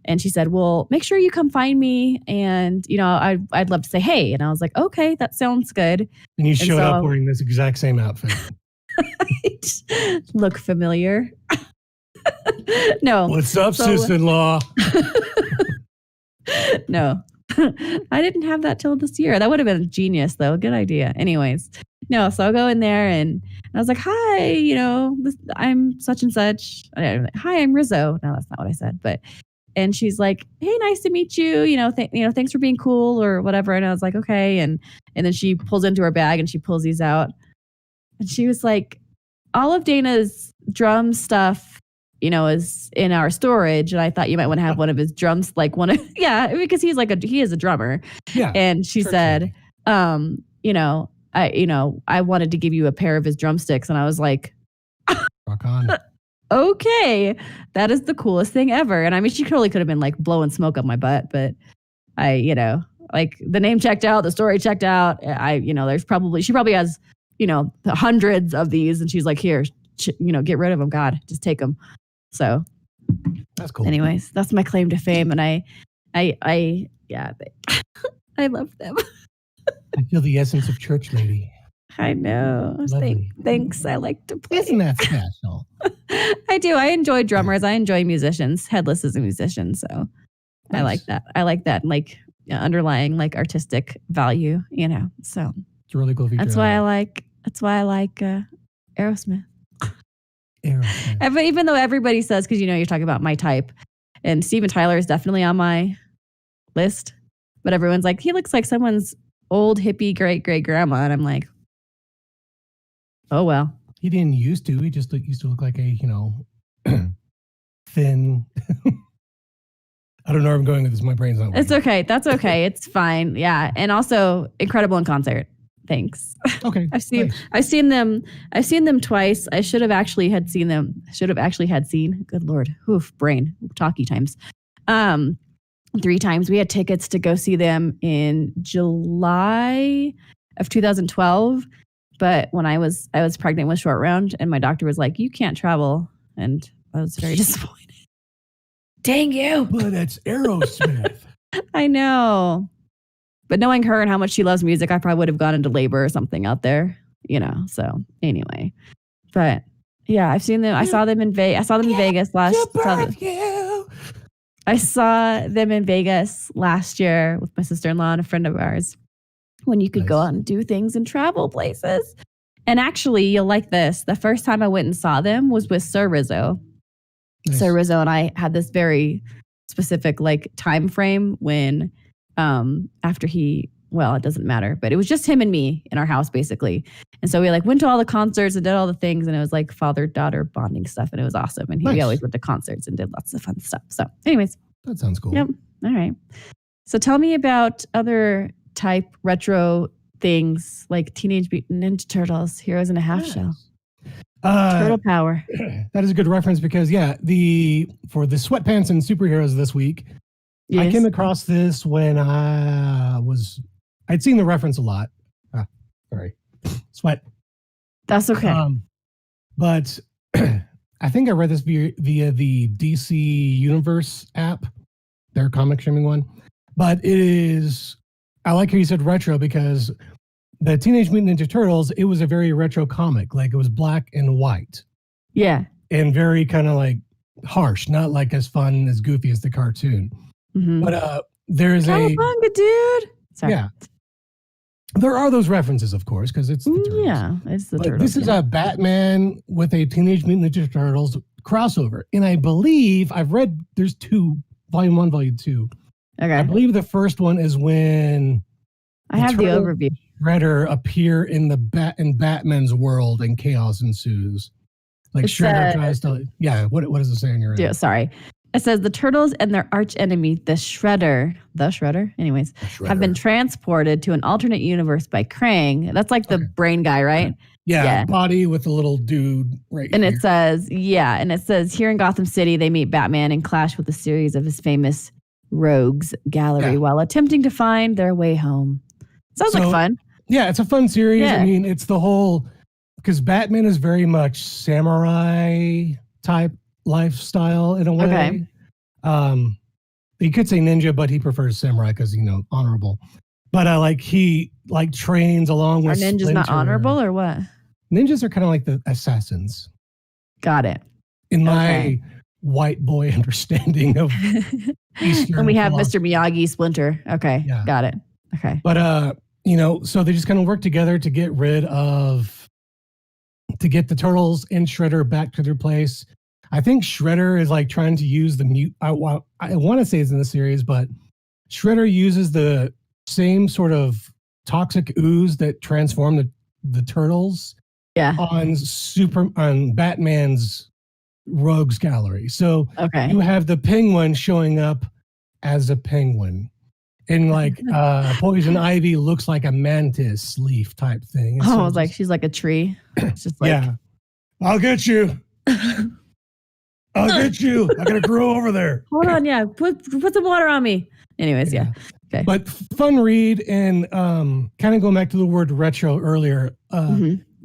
And she said, well, make sure you come find me. And, I'd love to say, hey. And I was like, okay, that sounds good. And you showed up wearing this exact same outfit. Right? Look familiar. No. What's up, sister-in-law? No. I didn't have that till this year. That would have been genius, though. Good idea. Anyways. No, so I'll go in there and I was like, hi, I'm such and such. Hi, I'm Rizzo. No, that's not what I said. And she's like, hey, nice to meet you. Thanks for being cool or whatever. And I was like, okay. And then she pulls into her bag and she pulls these out. And she was like, all of Dana's drum stuff, is in our storage. And I thought you might want to have one of his drums, because he is a drummer. Yeah. And she said, I wanted to give you a pair of his drumsticks. And I was like, rock on. Okay, that is the coolest thing ever. And I mean, she totally could have been like blowing smoke up my butt, but like the name checked out, the story checked out. She probably has, hundreds of these, and she's like, here, get rid of them. God, just take them. So that's cool. Anyways, that's my claim to fame, and I love them. I feel the essence of church lady. I know. Thanks. I like to play. Isn't that special? I do. I enjoy drummers. I enjoy musicians. Headless is a musician, so nice. I like that. I like that, like underlying like artistic value. So it's a really cool feature. That's why I like Aerosmith. But even though everybody says, because you're talking about my type, and Steven Tyler is definitely on my list, but everyone's like, he looks like someone's old hippie great grandma, and I'm like, oh, well. He didn't used to. He just used to look like a, thin. I don't know where I'm going with this. My brain's not working. It's okay. That's okay. It's fine. Yeah. And also incredible in concert. Thanks. Okay. I've seen them twice. I should have actually had seen them. Good Lord. Oof, brain. Talky times. 3 times. We had tickets to go see them in July of 2012. But when I was pregnant with Short Round, and my doctor was like, you can't travel. And I was very disappointed. Dang you. But it's Aerosmith. I know. But knowing her and how much she loves music, I probably would have gone into labor or something out there, So anyway. But yeah, I've seen them. I saw them in Vegas. I saw them in Vegas last I saw them in Vegas last year with my sister-in-law and a friend of ours. When you could go out and do things and travel places. And actually, you'll like this. The first time I went and saw them was with Sir Rizzo. Nice. Sir Rizzo and I had this very specific like time frame when after it doesn't matter, but it was just him and me in our house basically. And so we like went to all the concerts and did all the things, and it was like father-daughter bonding stuff, and it was awesome. And we always went to concerts and did lots of fun stuff. So anyways. That sounds cool. Yep. All right. So tell me about other type retro things like Teenage Mutant Ninja Turtles, Heroes in a Half Shell. Turtle Power. That is a good reference because for the sweatpants and superheroes this week, yes. I came across this when I'd seen the reference a lot. Sorry. Sweat. That's okay. But I think I read this via the DC Universe app, their comic streaming one. But it is, I like how you said retro because the Teenage Mutant Ninja Turtles, it was a very retro comic. Like it was black and white. Yeah. And very kind of like harsh, not like as fun, as goofy as the cartoon. Mm-hmm. But there's Cowabunga, dude. Sorry. Yeah. There are those references, of course, because it's the Turtles. Yeah, it's the Turtles. This is a Batman with a Teenage Mutant Ninja Turtles crossover. And I believe I've read there's 2 volume 1, volume 2. Okay. I believe the first one is when I have the overview. Shredder appear in Batman's world and chaos ensues. Like Shredder tries to. Yeah. What does it say on your end? Yeah. Sorry. It says the Turtles and their arch enemy, the Shredder, anyways, have been transported to an alternate universe by Krang. That's like the brain guy, right? Yeah. Body with a little dude right and here. It says, here in Gotham City, they meet Batman and clash with a series of his famous rogues gallery while attempting to find their way home. Sounds like fun. Yeah, it's a fun series. Yeah. I mean, it's the whole, because Batman is very much samurai type lifestyle in a way. Okay. You could say ninja, but he prefers samurai because, honorable. But he trains along with Are ninjas Splinter. Not honorable or what? Ninjas are kind of like the assassins. Got it. In my white boy understanding of Eastern and we have Mr. Miyagi Splinter. Okay. Yeah. Got it. Okay. But, so they just kind of work together to get the Turtles and Shredder back to their place. I think Shredder is trying to use the mute. I want to say it's in the series, but Shredder uses the same sort of toxic ooze that transformed the Turtles on Batman's rogues gallery. So you have the Penguin showing up as a penguin. And Poison Ivy looks like a mantis leaf type thing. And I was like, she's like a tree. It's just I'll get you. I'll get you. I gotta grow over there. Hold on, put some water on me. Anyways, okay. But fun read, and kind of going back to the word retro earlier.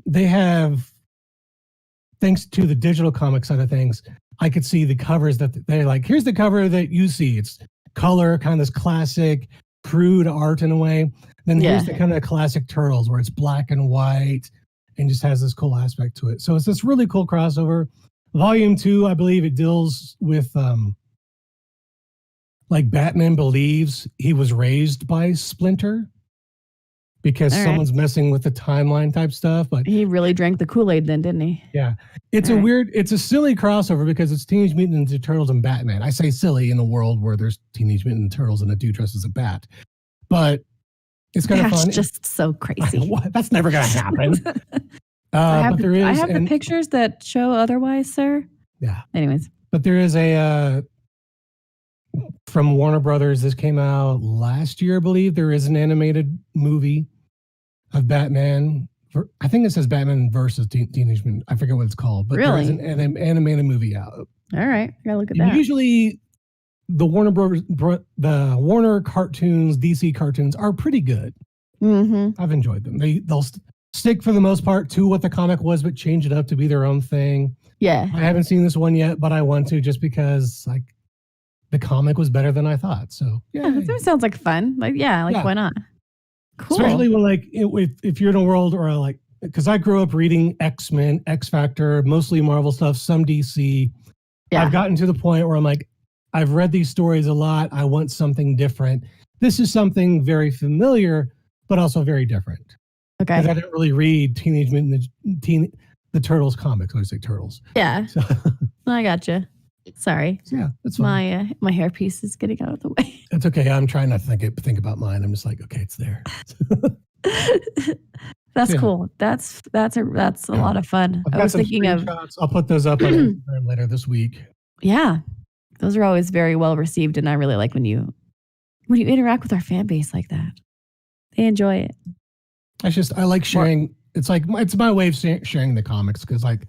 They have, thanks to the digital comic side of things, I could see the covers that they're like. Here's the cover that you see. It's color, kind of this classic, crude art in a way. Then here's the kind of classic Turtles where it's black and white and just has this cool aspect to it. So it's this really cool crossover. Volume 2, I believe it deals with Batman believes he was raised by Splinter because someone's messing with the timeline type stuff. But he really drank the Kool-Aid then, didn't he? Yeah. It's it's a silly crossover because it's Teenage Mutant Ninja Turtles and Batman. I say silly in a world where there's Teenage Mutant Ninja Turtles and a dude dressed as a bat. But it's kind of fun. That's just so crazy. That's never going to happen. I have the pictures that show otherwise, sir. Yeah. Anyways. But there is a, from Warner Brothers, this came out last year, I believe. There is an animated movie of Batman. I think it says Batman versus Teenage Mutant. I forget what it's called. But there is an animated movie out. All right. I gotta look at that. Usually the Warner cartoons, DC cartoons are pretty good. Mm-hmm. I've enjoyed them. They'll stick for the most part to what the comic was, but change it up to be their own thing. Yeah. I haven't seen this one yet, but I want to just because the comic was better than I thought. So that sounds like fun. Why not? Cool. Especially when if you're in a world or because I grew up reading X-Men, X-Factor, mostly Marvel stuff, some DC. Yeah. I've gotten to the point where I'm like, I've read these stories a lot. I want something different. This is something very familiar, but also very different. Okay. Because I didn't really read Teenage Mutant the Turtles comics. I always say Turtles. Yeah. So. I gotcha. Sorry. Yeah, that's fine. My hairpiece is getting out of the way. That's okay. I'm trying not to think about mine. I'm just like, okay, it's there. That's cool. That's a lot of fun. I was thinking of. I'll put those up on Instagram later this week. Yeah, those are always very well received, and I really like when you interact with our fan base like that. They enjoy it. I like sharing. It's my way of sharing the comics because I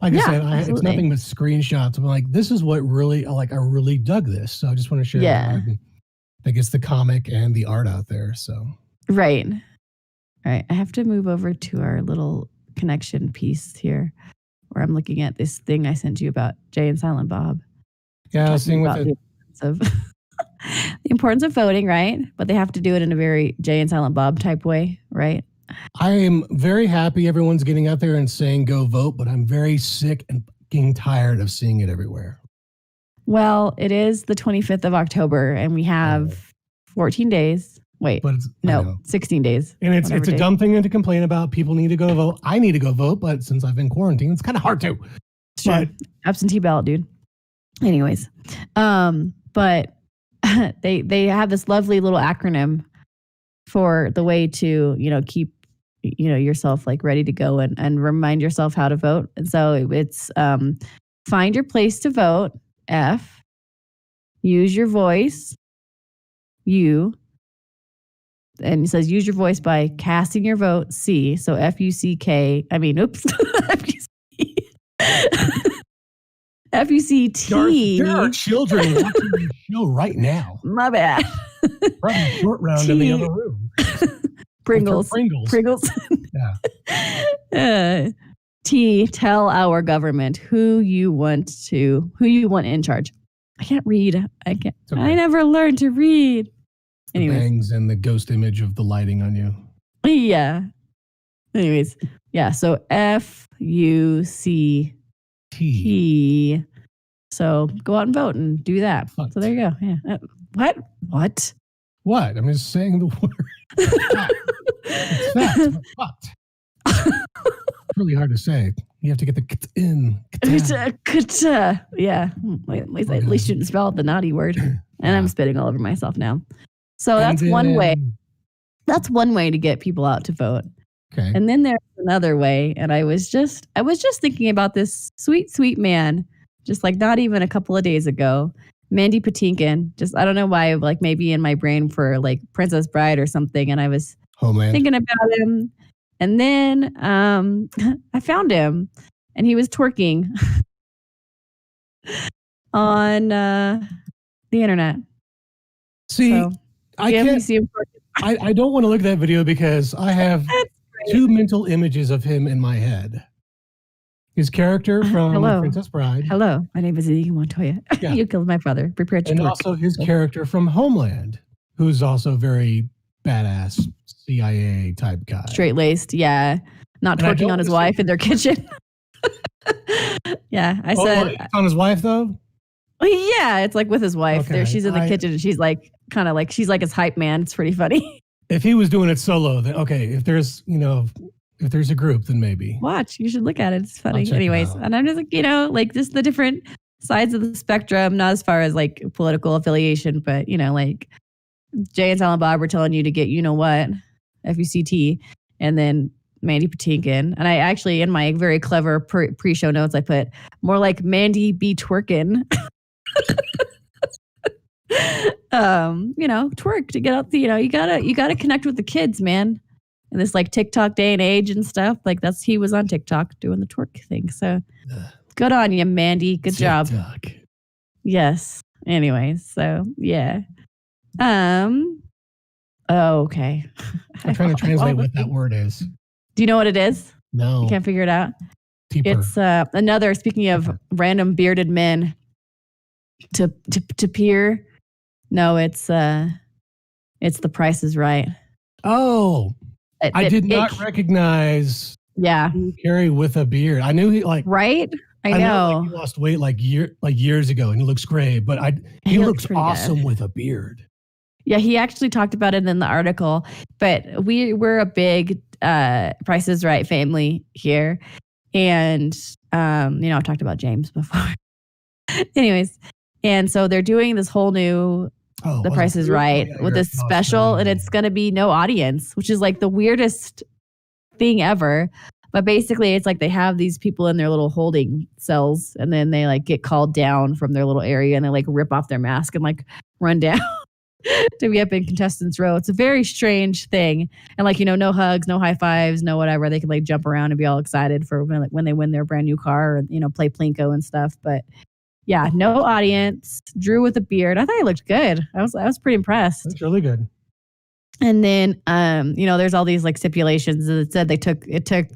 said, it's nothing but screenshots. I'm like, this is what really I really dug this, so I just want to share. Yeah, I guess the comic and the art out there. So right. All right, I have to move over to our little connection piece here, where I'm looking at this thing I sent you about Jay and Silent Bob. Yeah, I was seeing with the importance of voting, right? But they have to do it in a very Jay and Silent Bob type way, right? I am very happy everyone's getting out there and saying go vote, but I'm very sick and getting tired of seeing it everywhere. Well, it is the 25th of October, and we have 14 days. Wait, 16 days. And it's a dumb thing to complain about. People need to go vote. I need to go vote, but since I've been quarantined, it's kind of hard to. Sure. But absentee ballot, dude. Anyways, but they have this lovely little acronym for the way to, keep, yourself like ready to go and remind yourself how to vote. And so it's find your place to vote, F, use your voice, U, and it says use your voice by casting your vote, C. So F-U-C-K, F-U-C. F-U-C-T. There are children watching the show right now. My bad. Probably short round in the other room. Pringles. Yeah. T, tell our government who you want in charge. I can't read. Okay. I never learned to read. The bangs and the ghost image of the lighting on you. Yeah. Anyways. Yeah. So F-U-C-T. So go out and vote and do that. What? So there you go. Yeah. What? What? I'm just saying the word. It's that. What? It's really hard to say. You have to get the in. Yeah. At least you didn't spell out the naughty word. And I'm spitting all over myself now. So that's one way. That's one way to get people out to vote. Okay. And then there's another way. And I was just thinking about this sweet, sweet man, just like not even a couple of days ago. Mandy Patinkin. Just I don't know why, like maybe in my brain for like Princess Bride or something. And I was thinking about him. And then I found him and he was twerking on the internet. See, so, I can't see him. I don't want to look at that video because I have two mental images of him in my head. His character from Princess Bride. Hello, my name is Inigo Montoya. Yeah. You killed my father. Prepare to And twerk. also his character from Homeland, who's also very badass CIA type guy. Straight-laced, yeah. Not twerking on his wife in their kitchen. Yeah, I said. It's on his wife, though? Yeah, it's like with his wife. Okay. There, she's in the kitchen and she's like, kind of like, she's like his hype man. It's pretty funny. If he was doing it solo, then okay. If there's a group, then maybe. Watch, you should look at it. It's funny. Anyways, and I'm just like, like just the different sides of the spectrum, not as far as like political affiliation, but like Jay and Silent Bob were telling you to get, what, F-U-C-T, and then Mandy Patinkin. And I actually, in my very clever pre-show notes, I put more like Mandy be twerking. Twerk to get out the, you gotta connect with the kids, man. In this like TikTok day and age and stuff, like he was on TikTok doing the twerk thing. So good on you, Mandy. Good job. Yes. Anyways, so yeah. Okay. I'm trying to translate what that word is. Do you know what it is? No. You can't figure it out? Deeper. It's another, speaking of random bearded men to peer. No, it's The Price is Right. Oh, I did not recognize Carrie with a beard. I knew he right? I know. He lost weight years ago and he looks great, but he looks awesome with a beard. Yeah, he actually talked about it in the article, but we're a big Price is Right family here. And, I've talked about James before. Anyways, and so they're doing this whole new The Price is Right with this special, and it's going to be no audience, which is like the weirdest thing ever. But basically, it's like they have these people in their little holding cells, and then they like get called down from their little area, and they like rip off their mask and like run down to be up in contestants row. It's a very strange thing. And like, no hugs, no high fives, no whatever. They can like jump around and be all excited for when they win their brand new car and, play Plinko and stuff. But yeah, no audience. Drew with a beard. I thought he looked good. I was pretty impressed. That's really good. And then, there's all these like stipulations that said it took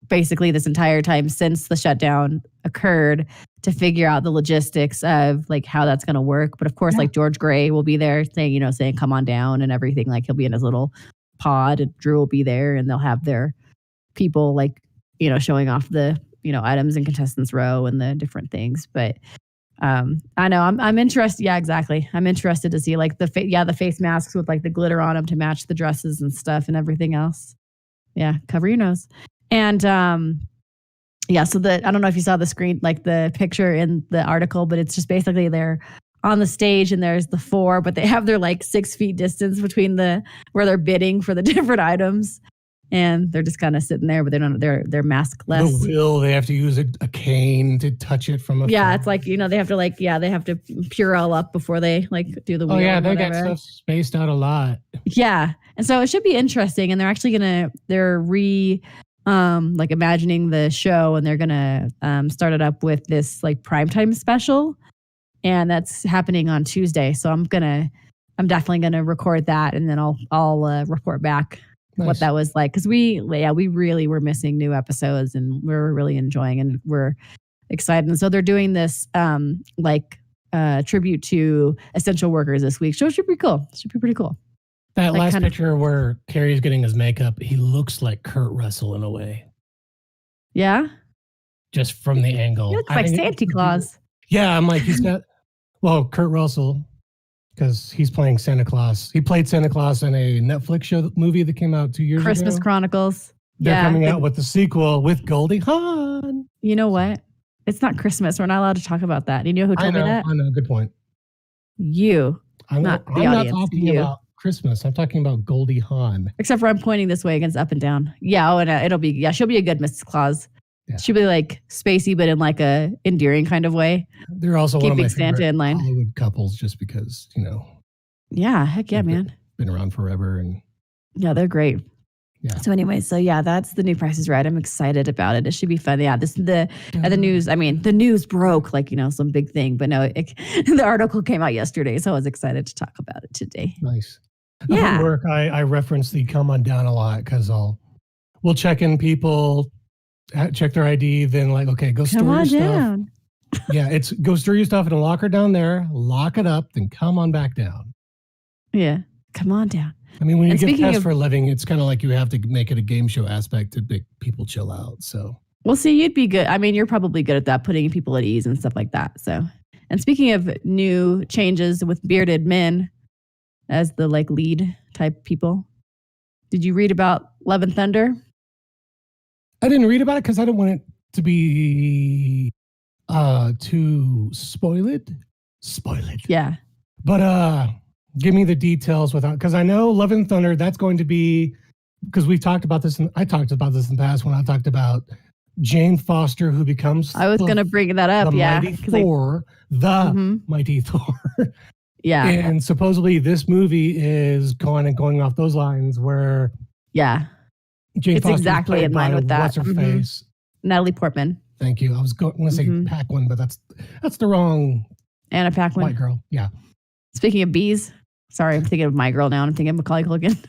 basically this entire time since the shutdown occurred to figure out the logistics of like how that's going to work. But of course, like George Gray will be there saying, come on down and everything. Like he'll be in his little pod and Drew will be there and they'll have their people like, showing off the, items in contestants row and the different things. But I know I'm interested. Yeah, exactly. I'm interested to see like the face masks with like the glitter on them to match the dresses and stuff and everything else. Yeah. Cover your nose. And, so I don't know if you saw the screen, like the picture in the article, but it's just basically they're on the stage and there's the four, but they have their like 6 feet distance between where they're bidding for the different items. And they're just kind of sitting there, but they're maskless. The wheel, they have to use a cane to touch it from a Yeah, it's like, they have to Purell up before they like do the wheel. Oh yeah, they got stuff spaced out a lot. Yeah. And so it should be interesting. And they're actually they're imagining the show, and they're gonna start it up with this like primetime special. And that's happening on Tuesday. So I'm definitely gonna record that, and then I'll report back. Nice. What that was like, because we really were missing new episodes, and we're really enjoying, and we're excited. And so they're doing this tribute to essential workers this week. So it should be cool. It should be pretty cool. That last picture where Carrie's getting his makeup, he looks like Kurt Russell in a way. Yeah, just from the angle. He looks like Santa Claus. Yeah, I'm like, he's got Kurt Russell. Because he's playing Santa Claus. He played Santa Claus in a Netflix movie that came out 2 years ago. Christmas Chronicles. They're coming out with the sequel with Goldie Hawn. You know what? It's not Christmas. We're not allowed to talk about that. You know who told me that? I know. Good point. I'm not talking about Christmas. I'm talking about Goldie Hawn. Except for I'm pointing this way against up and down. Yeah, and she'll be a good Mrs. Claus. Yeah. She'll be like spacey, but in like a endearing kind of way. They're also one of my Santa favorite in line. Hollywood couples, just because Yeah, heck yeah, man. Been around forever, and yeah, they're great. Yeah. So anyway, that's the new Price is Right. I'm excited about it. It should be fun. Yeah, the news. I mean, the news broke like some big thing, but no, the article came out yesterday, so I was excited to talk about it today. Nice. Yeah. At work, I reference the "come on down" a lot because we'll check in people. Check their ID, then go store your stuff. Down. Yeah, it's go store your stuff in a locker down there, lock it up, then come on back down. Yeah, come on down. I mean, when you get tests for a living, it's kind of like you have to make it a game show aspect to make people chill out. So, well, see, you'd be good. I mean, you're probably good at that, putting people at ease and stuff like that. So, and speaking of new changes with bearded men as the lead type people, did you read about Love and Thunder? I didn't read about it because I don't want it to be too spoiled. Yeah. But give me the details because I know Love and Thunder, that's going to be, because we've talked about this, and I talked about this in the past when I talked about Jane Foster, who becomes I was going to bring that up. The Yeah. Mighty Thor, Mighty Thor. Yeah. And supposedly this movie is going off those lines where Jane it's Foster exactly in line with that. What's her face? Natalie Portman. Thank you. I was going to say Paquin, but that's the wrong Anna Paquin. White girl. Yeah. Speaking of bees, sorry, I'm thinking of My Girl now. I'm thinking of Macaulay Culkin.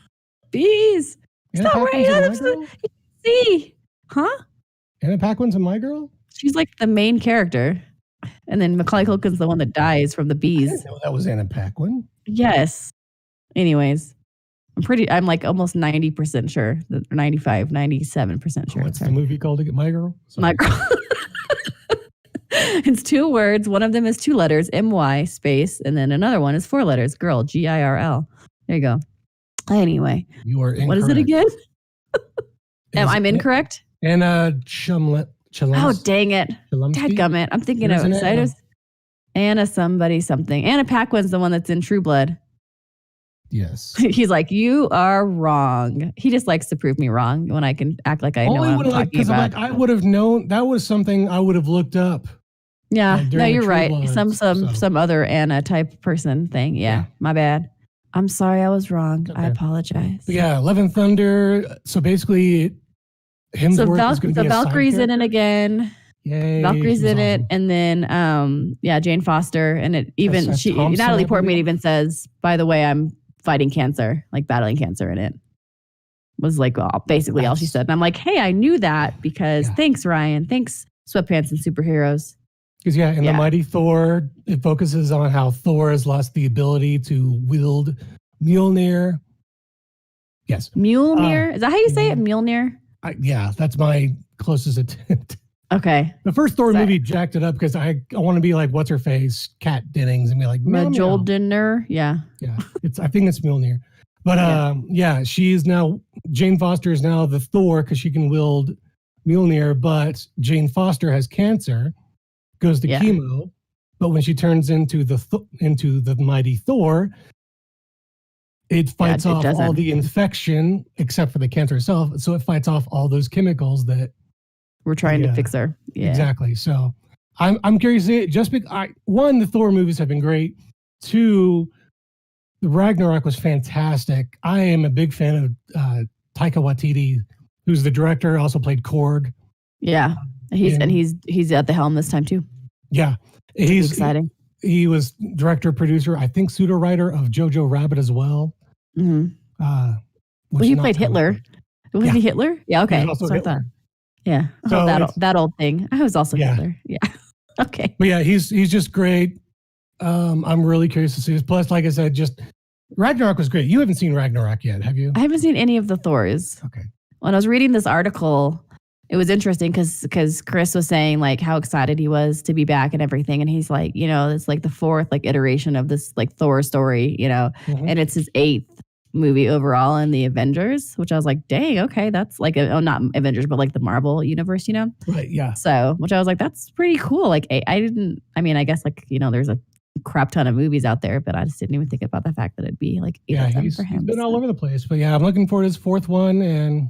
Bees. Stop right out of the sea. Huh? Anna Paquin's in My Girl? She's like the main character. And then Macaulay Culkin's the one that dies from the bees. I didn't know that was Anna Paquin. Yes. Anyways. I'm like almost 90% sure, 95, 97% sure. What's the movie called? My Girl? Sorry. My Girl. It's 2 words. One of them is 2 letters, MY space, and then another one is 4 letters, girl, GIRL. There you go. Anyway. You are incorrect. What is it again? I'm incorrect? Anna Chumlet. Oh, dang it. Dadgummit. I'm thinking of it. Anna something. Anna Paquin's the one that's in True Blood. Yes. He's like, you are wrong. He just likes to prove me wrong when I can act like I know what I'm talking about. I would have known that was something I would have looked up. Yeah, no, you're right. Some other Anna type person thing. Yeah, my bad. I'm sorry, I was wrong. Okay. I apologize. But yeah, Love and Thunder. So basically, Hemsworth is going to be Valkyrie's in it again. Yay, Valkyrie's in it, and then Jane Foster, and it even Natalie Portman even says, by the way, I'm fighting cancer, like battling cancer in it. Was like basically all she said. And I'm like, hey, I knew that because thanks, Ryan. Thanks, Sweatpants and Superheroes. Because in the Mighty Thor, it focuses on how Thor has lost the ability to wield Mjolnir. Yes. Mjolnir? Is that how you say it? Mjolnir? That's my closest attempt. Okay. The first Thor movie jacked it up because I want to be like, what's her face? Kat Dennings, and be like, Mjolnir. Yeah. Yeah. I think it's Mjolnir. But she's now, Jane Foster is now the Thor because she can wield Mjolnir, but Jane Foster has cancer, goes to chemo, But when she turns into the mighty Thor, it fights off all the infection except for the cancer itself. So it fights off all those chemicals that we're trying to fix her. Yeah. Exactly. So I'm curious to see it just because one, the Thor movies have been great. Two, the Ragnarok was fantastic. I am a big fan of Taika Waititi, who's the director, also played Korg. Yeah. He's at the helm this time too. Yeah. He's exciting. He was director, producer, I think pseudo writer of Jojo Rabbit as well. Mm-hmm. He played Hitler. Was he Hitler? Yeah. Okay. So I thought. Yeah. So that old thing. I was also Hitler. Yeah. Okay. But yeah, he's just great. I'm really curious to see this. Plus, like I said, just Ragnarok was great. You haven't seen Ragnarok yet, have you? I haven't seen any of the Thors. Okay. When I was reading this article, it was interesting because Chris was saying like how excited he was to be back and everything, and he's like, it's like the fourth like iteration of this like Thor story, and it's his 8th movie overall in the Avengers, which I was like, dang, okay, that's like not Avengers, but like the Marvel universe, Right, yeah. So, which I was like, that's pretty cool. Like, I guess like there's a crap ton of movies out there, but I just didn't even think about the fact that it'd be like 8 of them for him. He's been all over the place, but yeah, I'm looking forward to his 4th one, and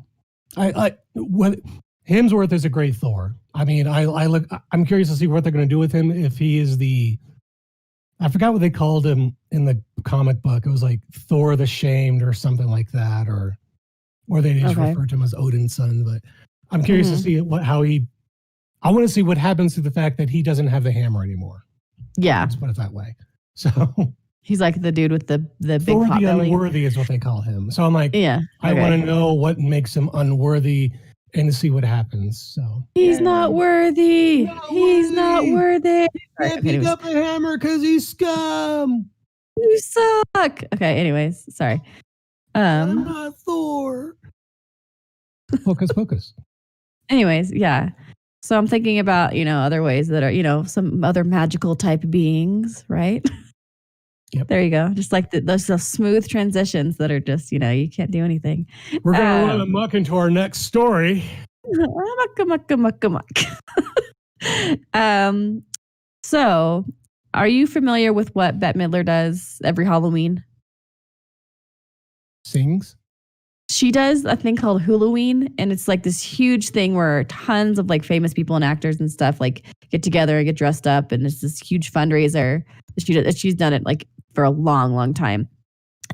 Hemsworth is a great Thor. I mean, I'm curious to see what they're going to do with him if he is I forgot what they called him in the comic book. It was like Thor the Shamed or something like that, or they just referred to him as Odin's son. But I'm curious to see I want to see what happens to the fact that he doesn't have the hammer anymore. Yeah. Let's put it that way. So he's like the dude with the big Thor pot the belly. Unworthy is what they call him. So I'm like, I want to know what makes him unworthy and see what happens. So he's not worthy. He's not worthy. He can't pick up a hammer because he's scum. You suck. Okay. Anyways, sorry. I'm not Thor. Hocus Pocus. Anyways, yeah. So I'm thinking about other ways that are some other magical type beings, right? Yep. There you go. Just like those smooth transitions that are just, you can't do anything. We're going to run amok into our next story. So, are you familiar with what Bette Midler does every Halloween? Sings? She does a thing called Halloween, and it's like this huge thing where tons of like famous people and actors and stuff like get together and get dressed up, and it's this huge fundraiser. She's done it like for a long, long time.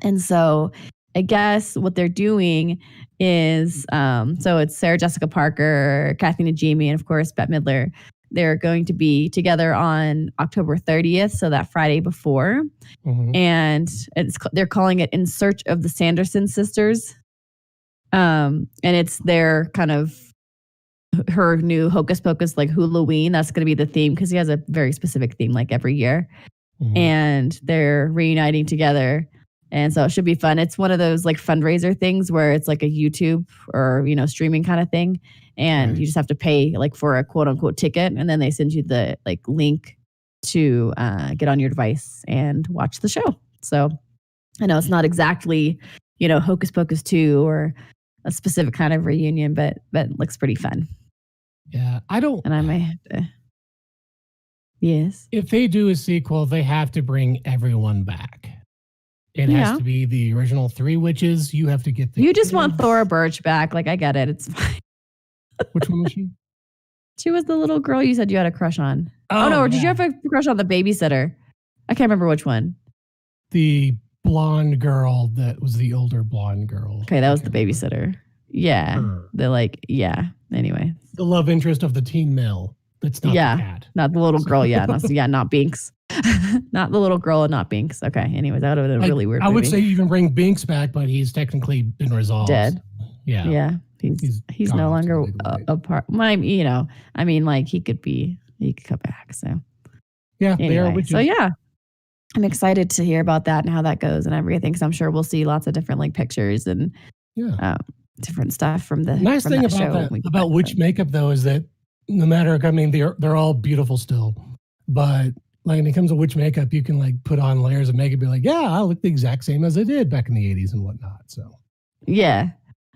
And so I guess what they're doing is, so it's Sarah Jessica Parker, Kathy Najimy, and of course, Bette Midler. They're going to be together on October 30th, so that Friday before. Mm-hmm. And they're calling it In Search of the Sanderson Sisters. And it's their kind of her new Hocus Pocus, like Halloween. That's going to be the theme because he has a very specific theme like every year. Mm-hmm. And they're reuniting together. And so it should be fun. It's one of those like fundraiser things where it's like a YouTube or, streaming kind of thing. And you just have to pay like for a quote unquote ticket. And then they send you the like link to get on your device and watch the show. So I know it's not exactly, Hocus Pocus 2 or a specific kind of reunion, but it looks pretty fun. Yeah, I don't. And I might have to. Yes. If they do a sequel, they have to bring everyone back. It has to be the original 3 witches. You have to get the. You just want Thora Birch back. Like, I get it. It's fine. Which one was she? She was the little girl you said you had a crush on. Oh no, or did you have a crush on the babysitter? I can't remember which one. The blonde girl that was the older blonde girl. Okay, that was the babysitter. Yeah. Anyway. The love interest of the teen male. That's not the cat. Not the little girl. Yeah. Not Binks. Not the little girl and not Binks. Okay. Anyways, that would have been a really weird movie. I would say even bring Binks back, but he's technically been resolved. Dead. Yeah. Yeah. He's no longer a part. I mean, like he could come back. So yeah, anyway, they are witches. So yeah, I'm excited to hear about that and how that goes and everything. Because I'm sure we'll see lots of different like pictures and different stuff from the nice thing about witch makeup though is that no matter, I mean, they're all beautiful still, but like when it comes to witch makeup, you can like put on layers of makeup, be like, yeah, I look the exact same as I did back in the 80s and whatnot. So yeah.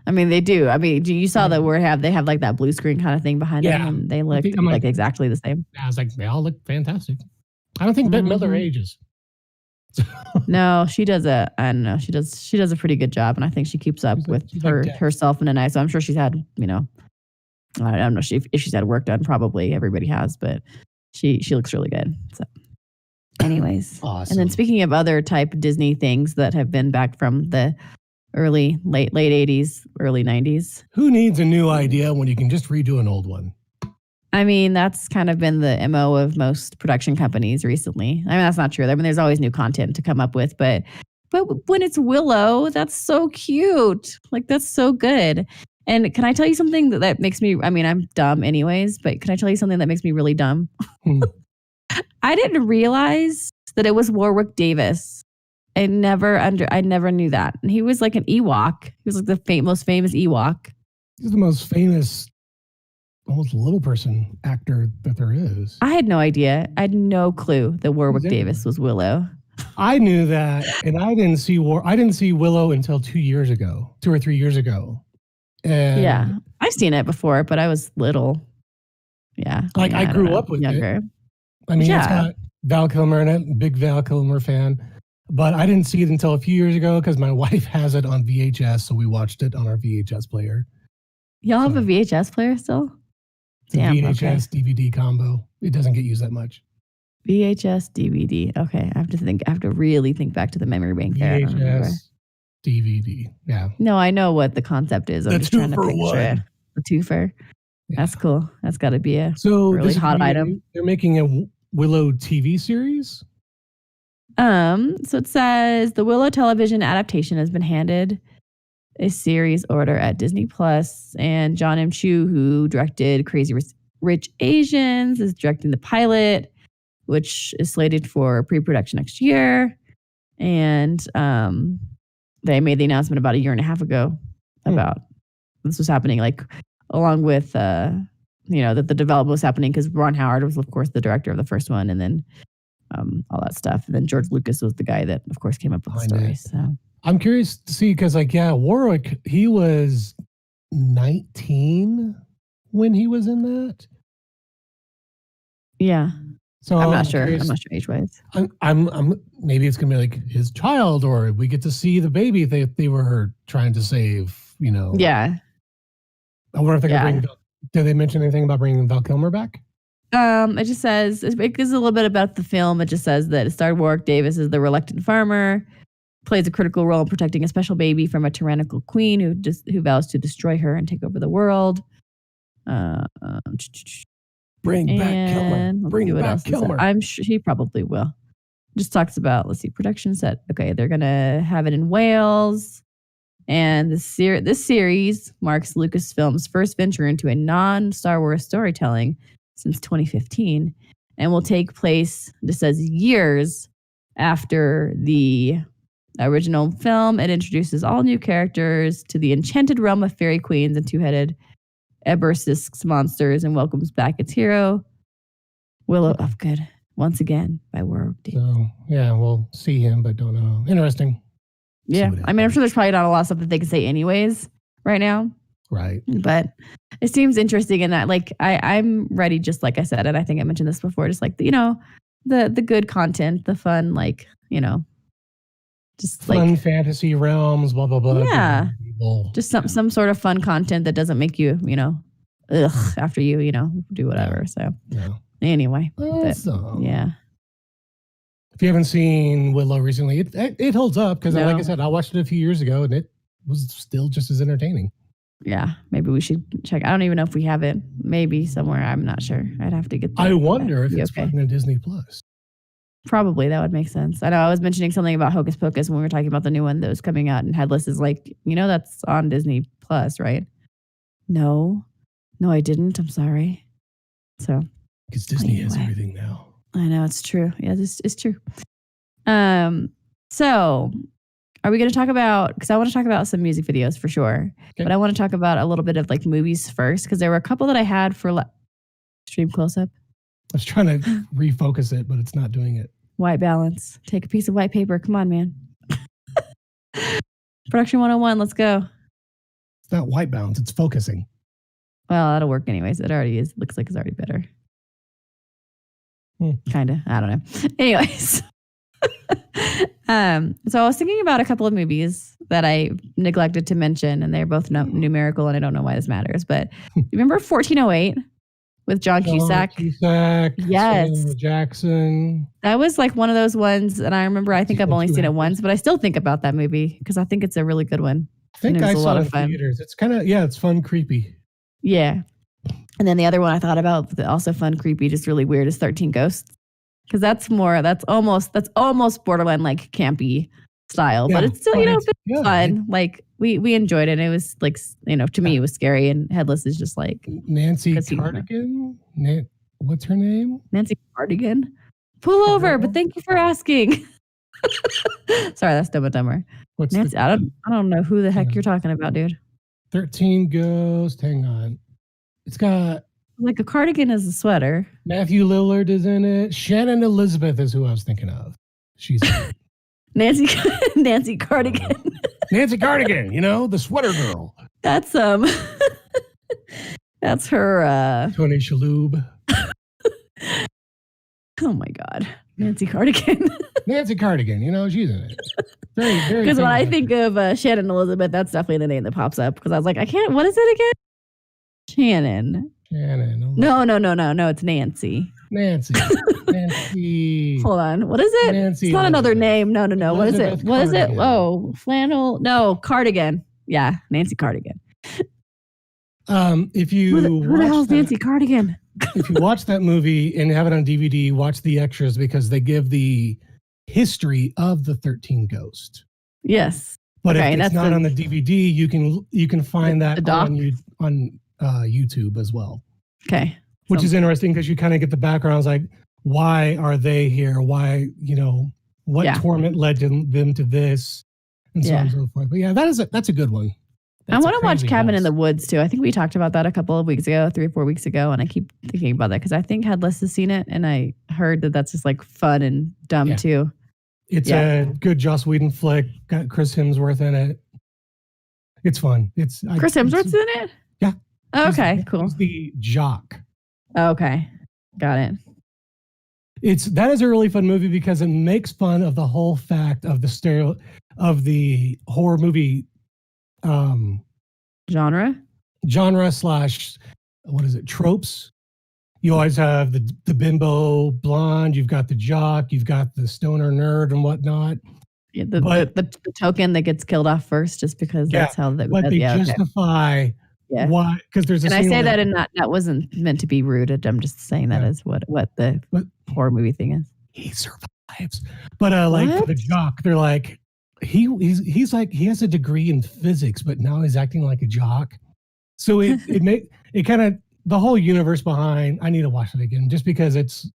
I mean, they do. I mean, you saw that they have like that blue screen kind of thing behind them, and they look like exactly the same. I was like, they all look fantastic. I don't think Bette Midler ages. No, she does I don't know. She does a pretty good job, and I think she keeps up with herself in a nice. So I'm sure she's had, I don't know if she's had work done. Probably everybody has, but she looks really good. So, anyways, awesome. And then speaking of other type Disney things that have been back from the late 80s, early 90s. Who needs a new idea when you can just redo an old one? I mean, that's kind of been the MO of most production companies recently. I mean, that's not true. I mean, there's always new content to come up with, but when it's Willow, that's so cute. Like, that's so good. And can I tell you something that makes me, I mean, I'm dumb anyways, but can I tell you something that makes me really dumb? I didn't realize that it was Warwick Davis. I never knew that. And he was like an Ewok. He was like the most famous Ewok. He's the most famous almost little person actor that there is. I had no idea. I had no clue that Warwick Davis was Willow. I knew that, and I didn't see Willow until 2 or 3 years ago. And yeah, I've seen it before, but I was little. Yeah, like I grew up with younger. It. I mean, it's got Val Kilmer in it. Big Val Kilmer fan. But I didn't see it until a few years ago because my wife has it on VHS, so we watched it on our VHS player. Y'all have a VHS player still? Damn, VHS DVD combo. It doesn't get used that much. VHS DVD. Okay, I have to really think back to the memory bank there. VHS DVD. Yeah. No, I know what the concept is. I'm just trying to picture it. The twofer. Yeah. That's cool. That's got to be a really hot item. They're making a Willow TV series. So it says the Willow television adaptation has been handed a series order at Disney Plus, and John M. Chu, who directed Crazy Rich Asians, is directing the pilot, which is slated for pre-production next year. And they made the announcement about a year and a half ago about this was happening, like along with that the development was happening because Ron Howard was, of course, the director of the first one, and then all that stuff. And then George Lucas was the guy that, of course, came up with the story. So I'm curious to see because, Warwick, he was 19 when he was in that. Yeah. So I'm not sure. I'm not sure age-wise. I'm maybe it's gonna be like his child, or we get to see the baby they were trying to save. Yeah. I wonder if they're gonna bring. Did they mention anything about bringing Val Kilmer back? It just says it gives a little bit about the film. It just says that it starred Warwick Davis as the reluctant farmer, plays a critical role in protecting a special baby from a tyrannical queen who vows to destroy her and take over the world. Bring back Kilmer. Bring back Kilmer. I'm sure he probably will. Just talks about, let's see, production set. Okay, they're gonna have it in Wales, and this series marks Lucasfilm's first venture into a non-Star Wars storytelling since 2015, and will take place, this says, years after the original film. It introduces all new characters to the enchanted realm of fairy queens and two-headed Ebersisk monsters, and welcomes back its hero, Willow Ufgood, once again by Warwick Davis. So, yeah, we'll see him, but don't know. Interesting. Yeah, I mean, I'm sure there's probably not a lot of stuff that they can say anyways right now. Right. But it seems interesting, and that, like, I'm ready, just like I said, and I think I mentioned this before, just like, the good content, the fun, like, just fun like fantasy realms, blah, blah, blah. Yeah. Just some sort of fun content that doesn't make you, after you, do whatever. So anyway, awesome. Yeah. If you haven't seen Willow recently, it holds up because, like I said, I watched it a few years ago and it was still just as entertaining. Yeah, maybe we should check. I don't even know if we have it. Maybe somewhere. I'm not sure. I'd have to get. I wonder if it's on Disney Plus. Probably, that would make sense. I know I was mentioning something about Hocus Pocus when we were talking about the new one that was coming out, and Headless is like, that's on Disney Plus, right? No, I didn't. I'm sorry. So because Disney has everything now. I know, it's true. Yeah, this is true. So are we going to talk about, because I want to talk about some music videos for sure, but I want to talk about a little bit of like movies first, because there were a couple that I had for stream close-up. I was trying to refocus it, but it's not doing it. White balance. Take a piece of white paper. Come on, man. Production 101. Let's go. It's not white balance. It's focusing. Well, that'll work anyways. It already is. Looks like it's already better. Kind of. I don't know. Anyways. So I was thinking about a couple of movies that I neglected to mention, and they're both numerical, and I don't know why this matters. But you remember 1408 with John Cusack? Yes. Samuel Jackson. That was like one of those ones, and I remember I think I've only seen it once, but I still think about that movie because I think it's a really good one. I think I saw it in theaters. It's kind of it's fun, creepy. Yeah. And then the other one I thought about, also fun, creepy, just really weird, is 13 Ghosts. Because that's almost borderline like campy style, but it's still, it's fun. Like we enjoyed it. And it was like, to me it was scary, and Headless is just like Nancy Cardigan. What's her name? Nancy Cardigan. Pull over, but thank you for asking. Sorry, that's Dumb and Dumber. What's Nancy? I don't know who the heck you're talking about, dude. 13 Ghosts. Hang on. It's got like a cardigan is a sweater. Matthew Lillard is in it. Shannon Elizabeth is who I was thinking of. She's Nancy Cardigan. Nancy Cardigan, the sweater girl. That's that's her Tony Shalhoub. Oh my God. Nancy Cardigan. Nancy Cardigan, she's in it. Very, very. Because when I think of Shannon Elizabeth, that's definitely the name that pops up. Because I was like, what is it again? Shannon. No, it's Nancy. Nancy. Hold on. What is it? Nancy. It's not another name. No. What is it? What is it? Oh, flannel. No, Cardigan. Yeah, Nancy Cardigan. If you who the hell's Nancy Cardigan? If you watch that movie and have it on DVD, watch the extras because they give the history of the 13 Ghosts. Yes. But if it's not on the DVD, you can find that on YouTube as well. Okay. Which is interesting because you kind of get the backgrounds, like why are they here? Why, what torment led them to this, and so on and so forth. But yeah, that's a good one. I want to watch Cabin in the Woods too. I think we talked about that a couple of weeks ago, 3 or 4 weeks ago, and I keep thinking about that because I think Headless has seen it, and I heard that that's just like fun and dumb too. It's a good Joss Whedon flick. Got Chris Hemsworth in it. It's fun. Chris Hemsworth's in it? Yeah. Oh, okay, cool. He's the jock. Okay, got it. That is a really fun movie because it makes fun of the whole fact of the horror movie genre / what is it, tropes. You always have the bimbo blonde, you've got the jock, you've got the stoner nerd and whatnot. Yeah, the token that gets killed off first just because that's how they justify why, because there's a and I say that and that wasn't meant to be rude. I'm just saying that is what the horror movie thing is. He survives. But for the jock, they're like he's like he has a degree in physics, but now he's acting like a jock. So it kind of the whole universe behind. I need to watch it again just because it's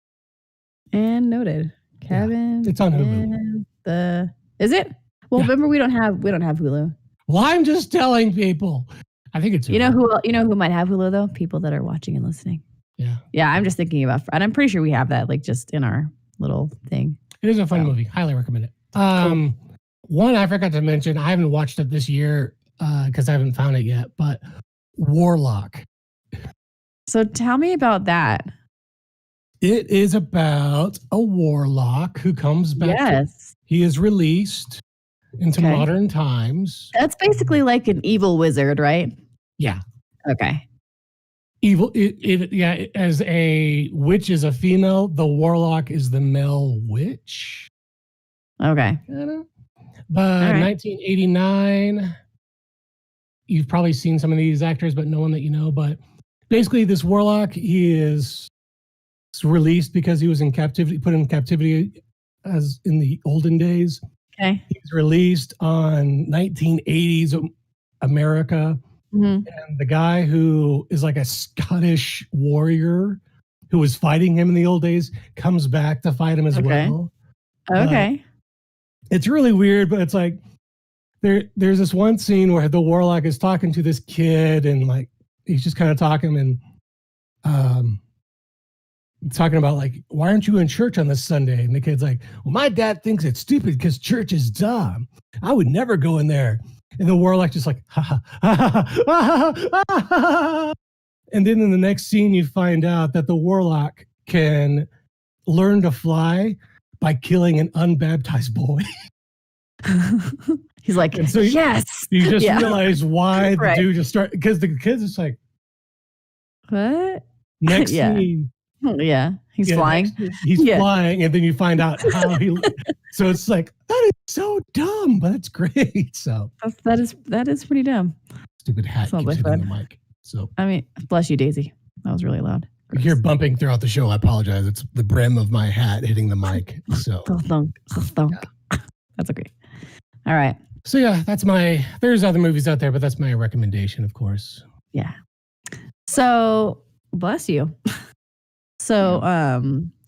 noted. Cabin. It's on Hulu. Is it? Well, remember we don't have Hulu. Well, I'm just telling people. I think it's Hulu. You know who might have Hulu though? People that are watching and listening. Yeah. Yeah, I'm just thinking about, and I'm pretty sure we have that like just in our little thing. It is a fun movie. Highly recommend it. Cool. One I forgot to mention. I haven't watched it this year because I haven't found it yet. But Warlock. So tell me about that. It is about a warlock who comes back. Yes. He is released into modern times. That's basically like an evil wizard, right? Yeah. Okay. Evil. As a witch is a female, the warlock is the male witch. Okay. But 1989, you've probably seen some of these actors, but no one that you know. But basically, this warlock, he is released because he was in captivity, put in captivity as in the olden days. Okay. He's released on 1980s America. Mm-hmm. And the guy who is like a Scottish warrior who was fighting him in the old days comes back to fight him as well. Okay. It's really weird, but it's like there's this one scene where the warlock is talking to this kid and like he's just kind of talking and talking about like, why aren't you in church on this Sunday? And the kid's like, well, my dad thinks it's stupid because church is dumb. I would never go in there. And the warlock just like, ha ha ha ha ha ha. And then in the next scene, you find out that the warlock can learn to fly by killing an unbaptized boy. He's like, so yes. You just realize why the dude just started, because the kids is like, what? Next scene. Yeah. He's flying. He's flying, and then you find out how he. So it's like, that is so dumb, but it's great. So that is pretty dumb. Stupid hat keeps hitting the mic. So I mean, bless you, Daisy. That was really loud. If you're bumping throughout the show, I apologize. It's the brim of my hat hitting the mic. So thunk. That's okay. All right. So yeah, there's other movies out there, but that's my recommendation, of course. Yeah. So bless you. So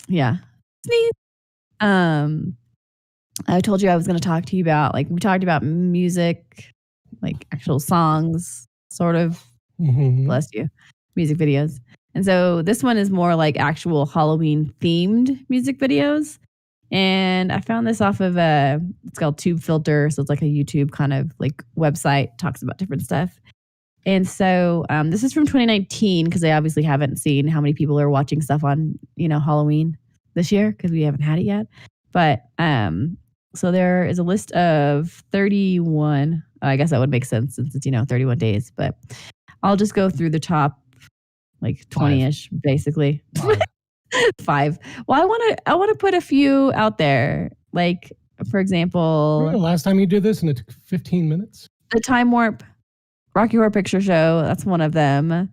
sneeze. I told you I was going to talk to you about, like, we talked about music, like actual songs, sort of. Mm-hmm. Bless you. Music videos. And so this one is more like actual Halloween themed music videos. And I found this off of it's called Tube Filter. So it's like a YouTube kind of like website, talks about different stuff. And so this is from 2019, because I obviously haven't seen how many people are watching stuff on, Halloween this year, because we haven't had it yet. But so there is a list of 31. I guess that would make sense since it's, 31 days. But I'll just go through the top like 20-ish, basically. 5. Well, I want to put a few out there. Like, for example, remember the last time you did this and it took 15 minutes? The Time Warp Rocky Horror Picture Show. That's one of them.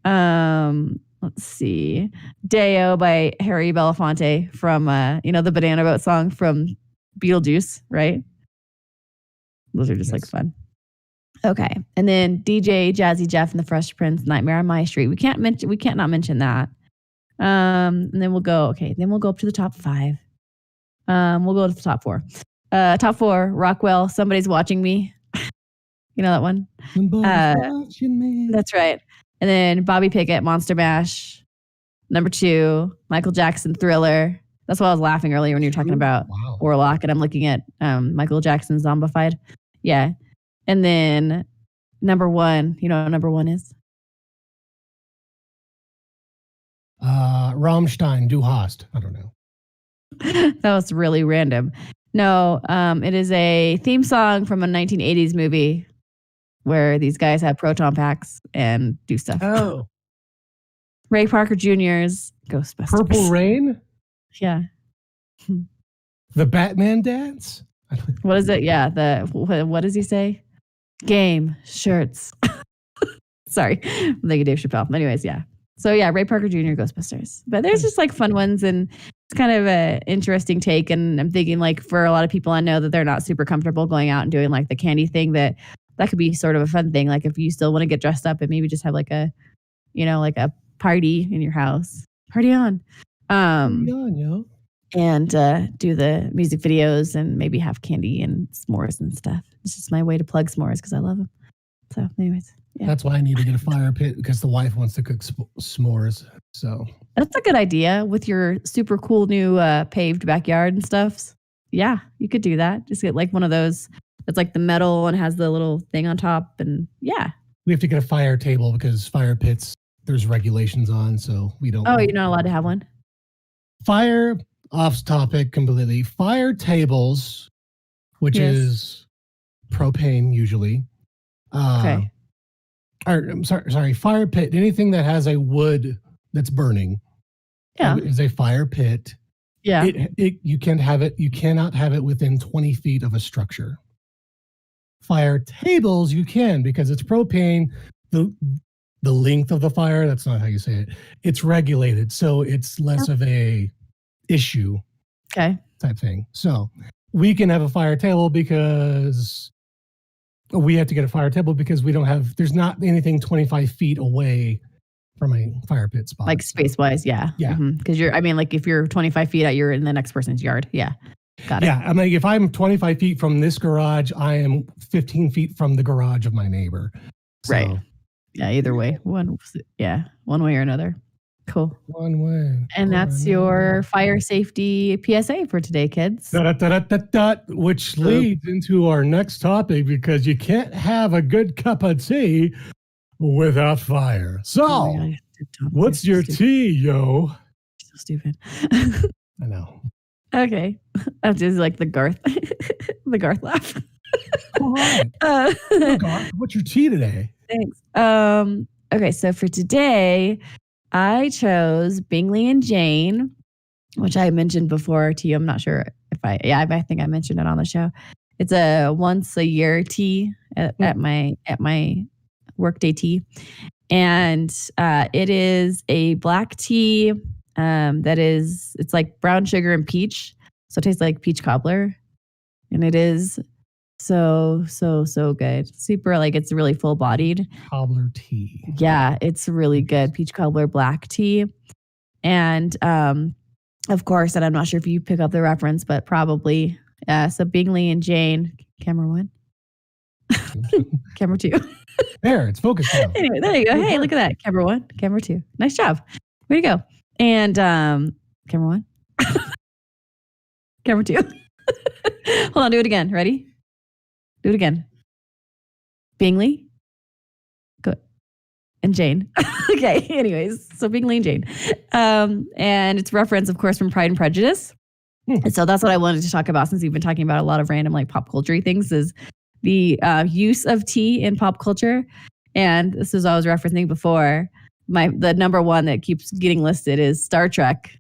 Let's see. Deo by Harry Belafonte from, the Banana Boat song from Beetlejuice, right? Those are just like fun. Okay. And then DJ Jazzy Jeff and the Fresh Prince, Nightmare on My Street. We can't not mention that. And then we'll go up to the top 5. We'll go to the top 4. Top 4, Rockwell, Somebody's Watching Me. You know that one? Watching me. That's right. And then Bobby Pickett, Monster Mash. Number 2, Michael Jackson, Thriller. That's why I was laughing earlier when you were talking about Warlock, and I'm looking at Michael Jackson Zombified. Yeah. And then number 1, you know what number 1 is? Rammstein, Du Hast. I don't know. That was really random. No, it is a theme song from a 1980s movie where these guys have proton packs and do stuff. Oh. Ray Parker Jr.'s Ghostbusters. Purple Rain? Yeah. The Batman dance? What is it? Yeah. What does he say? Game, shirts. Sorry. I'm thinking Dave Chappelle. Anyways, yeah. So yeah, Ray Parker Jr. Ghostbusters. But there's just like fun ones, and it's kind of an interesting take. And I'm thinking, like, for a lot of people I know that they're not super comfortable going out and doing like the candy thing, that could be sort of a fun thing. Like if you still want to get dressed up and maybe just have like a, like a party in your house. Party on. Party on, yo. And do the music videos and maybe have candy and s'mores and stuff. It's just my way to plug s'mores because I love them. So anyways. Yeah. That's why I need to get a fire pit, because the wife wants to cook s'mores. So that's a good idea with your super cool new paved backyard and stuff. Yeah, you could do that. Just get like one of those that's like the metal and has the little thing on top. And yeah. We have to get a fire table because fire pits, there's regulations on. So we don't. Oh, you're not allowed to have one? Fire, off topic completely. Fire tables, which is propane usually. Okay. I'm sorry, fire pit. Anything that has a wood that's burning, is a fire pit. Yeah, you can't have it. You cannot have it within 20 feet of a structure. Fire tables you can, because it's propane. The length of the fire, that's not how you say it. It's regulated, so it's less of a issue. Okay. Type thing. So we can have a fire table because. We have to get a fire table because there's not anything 25 feet away from a fire pit spot. Like space-wise, yeah. Yeah. Because like if you're 25 feet out, you're in the next person's yard. Yeah. Got it. Yeah. I mean, if I'm 25 feet from this garage, I am 15 feet from the garage of my neighbor. So, right. Yeah, either way. One way or another. Cool. One way. And that's your fire safety PSA for today, kids. Which leads into our next topic, because you can't have a good cup of tea without fire. So, what's your tea, yo? So stupid. I know. Okay. That's just like the Garth, the Garth laugh. All right. Garth, what's your tea today? Thanks. Okay, so for today, I chose Bingley and Jane, which I mentioned before to you. I'm not sure if I think I mentioned it on the show. It's a once a year tea at my workday tea, and it is a black tea it's like brown sugar and peach, so it tastes like peach cobbler, and it is so good. Super, like, it's really full bodied. Cobbler tea. Yeah, it's really good. Peach cobbler black tea, and of course, and I'm not sure if you pick up the reference, but probably. So Bingley and Jane, camera 1, camera 2. There, it's focused now. Anyway, there you go. Hey, look at that. Camera 1, camera 2. Nice job. Way to go. And camera 1, camera 2. Hold on, do it again. Ready? Do it again. Bingley. Good. And Jane. Okay. Anyways, so Bingley and Jane. And it's reference, of course, from Pride and Prejudice. And so that's what I wanted to talk about, since we've been talking about a lot of random like pop culture things, is the use of tea in pop culture. And this is what I was referencing before. The number one that keeps getting listed is Star Trek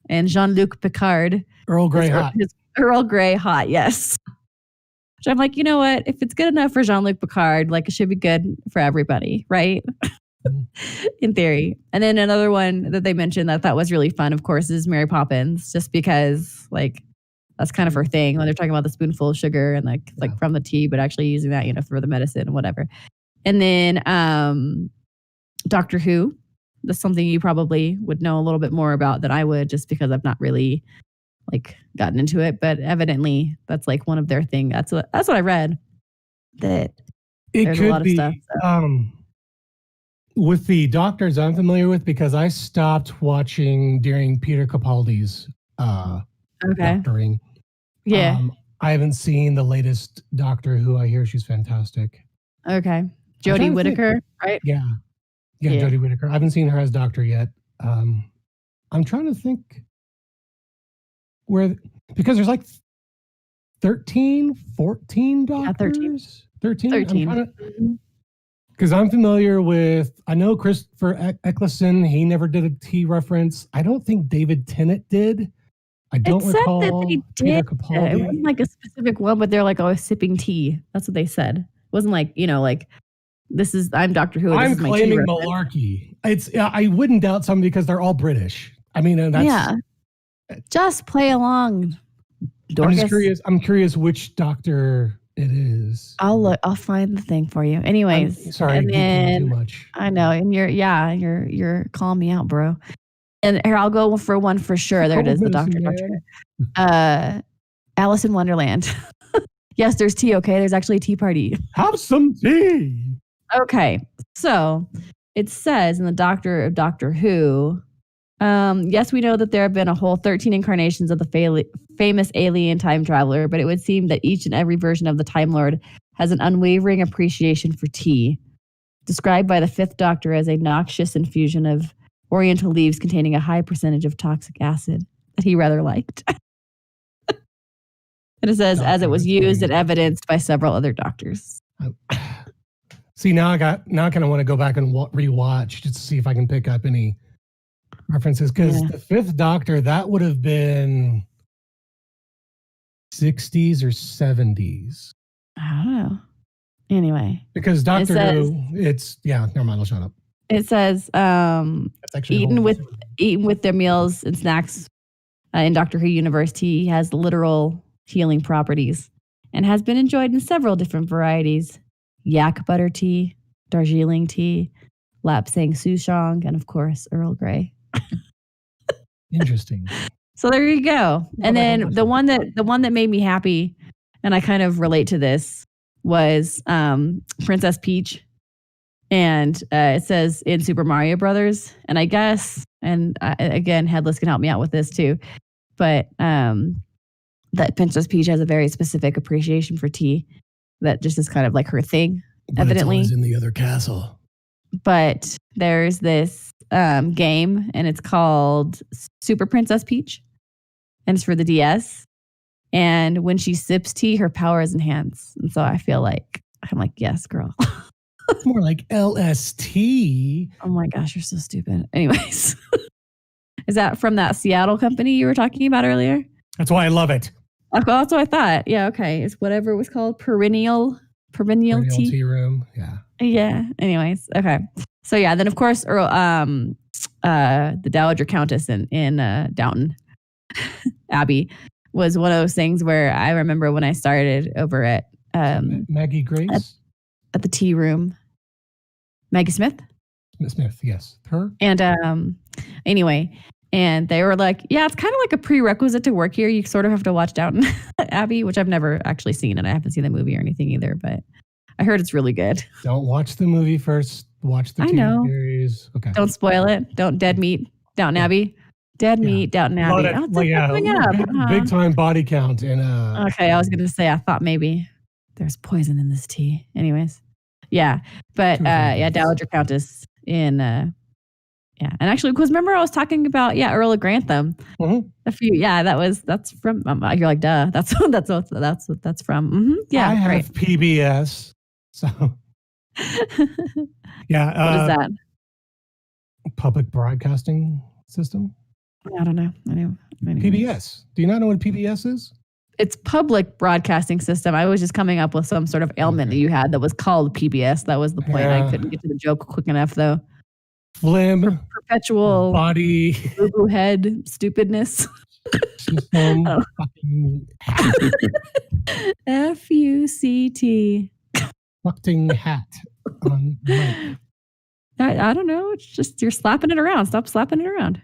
and Jean-Luc Picard. Earl Grey hot. Earl Grey hot, yes. Which I'm like, you know what? If it's good enough for Jean-Luc Picard, like, it should be good for everybody, right? In theory. And then another one that they mentioned that I thought was really fun, of course, is Mary Poppins, just because, like, that's kind of her thing when they're talking about the spoonful of sugar and like from the tea, but actually using that, for the medicine and whatever. And then Doctor Who. That's something you probably would know a little bit more about than I would, just because I've not really like gotten into it. But evidently, that's like one of their thing. That's what I read. That there's a lot of stuff. So. With the doctors I'm familiar with, because I stopped watching during Peter Capaldi's doctoring. Yeah. I haven't seen the latest Doctor Who. I hear she's fantastic. Okay. Jodie Whittaker, right? Yeah, Jodie Whittaker. I haven't seen her as Doctor yet. I'm trying to think because there's like 13, 14 doctors. 13. Because I'm familiar with, I know Christopher Eccleston, he never did a tea reference. I don't think David Tennant did. I don't recall. Said that they did. It wasn't like a specific one, but they're like always sipping tea. That's what they said. It wasn't like, like, I'm Doctor Who. I'm claiming malarkey. I wouldn't doubt some because they're all British. I mean, that's... Just play along, Dorcas. I'm curious which doctor it is. I'll find the thing for you. Anyways, sorry, and then, too much. I know, and you're calling me out, bro. And here, I'll go for one for sure. There it is, the doctor. Alice in Wonderland. Yes, there's tea. Okay, there's actually a tea party. Have some tea. Okay, so it says in the Doctor of Doctor Who. Yes, we know that there have been a whole 13 incarnations of the famous alien time traveler, but it would seem that each and every version of the Time Lord has an unwavering appreciation for tea, described by the Fifth Doctor as a noxious infusion of oriental leaves containing a high percentage of toxic acid that he rather liked. And it says, as it was used and evidenced by several other doctors. See, now I kind of want to go back and rewatch just to see if I can pick up any references, because the Fifth Doctor, that would have been 60s or 70s. I don't know. Anyway, because Doctor Who, never mind, I'll shut up. It says eaten with their meals and snacks in Doctor Who universe, tea has literal healing properties and has been enjoyed in several different varieties: yak butter tea, Darjeeling tea, Lapsang Souchong, and of course Earl Grey. Interesting. So there you go. And then the one that made me happy, and I kind of relate to this, was Princess Peach. And it says in Super Mario Brothers, and I guess, and again, Headless can help me out with this too, but that Princess Peach has a very specific appreciation for tea that just is kind of like her thing, evidently. It's always in the other castle. But there's this game, and it's called Super Princess Peach. and it's for the DS. And when she sips tea, her power is enhanced. And so I'm like, yes, girl. It's more like LST. Oh my gosh, you're so stupid. Anyways, is that from that Seattle company you were talking about earlier? That's why I love it. Well, that's what I thought. Yeah, okay. It's whatever it was called, perennial tea room. Yeah. Yeah. Anyways, okay. So yeah, then of course, the Dowager Countess in Downton Abbey was one of those things where I remember when I started over at Maggie Grace at the tea room. Maggie Smith, yes, her. And anyway, and they were like, yeah, it's kind of like a prerequisite to work here. You sort of have to watch Downton Abbey, which I've never actually seen, and I haven't seen the movie or anything either, but I heard it's really good. Don't watch the movie first. Watch the TV series. Okay. Don't spoil it. Don't dead meat Downton Abbey. Dead meat Downton Abbey. Big time body count. Okay, I was going to say, I thought maybe there's poison in this tea. Anyways. Yeah. But Dowager Countess in and actually, because remember I was talking about Earl of Grantham that's from you're like, duh, that's what that's from. Mm-hmm. Yeah, I have PBS, so yeah. What is that? Public Broadcasting System. I don't know. PBS. Do you not know what PBS is? It's Public Broadcasting System. I was just coming up with some sort of ailment that you had that was called PBS. That was the point. I couldn't get to the joke quick enough, though. Flim. Perpetual body. Boo head stupidness. Fucking FUCT. Fucking hat on mic. I don't know. It's just you're slapping it around. Stop slapping it around.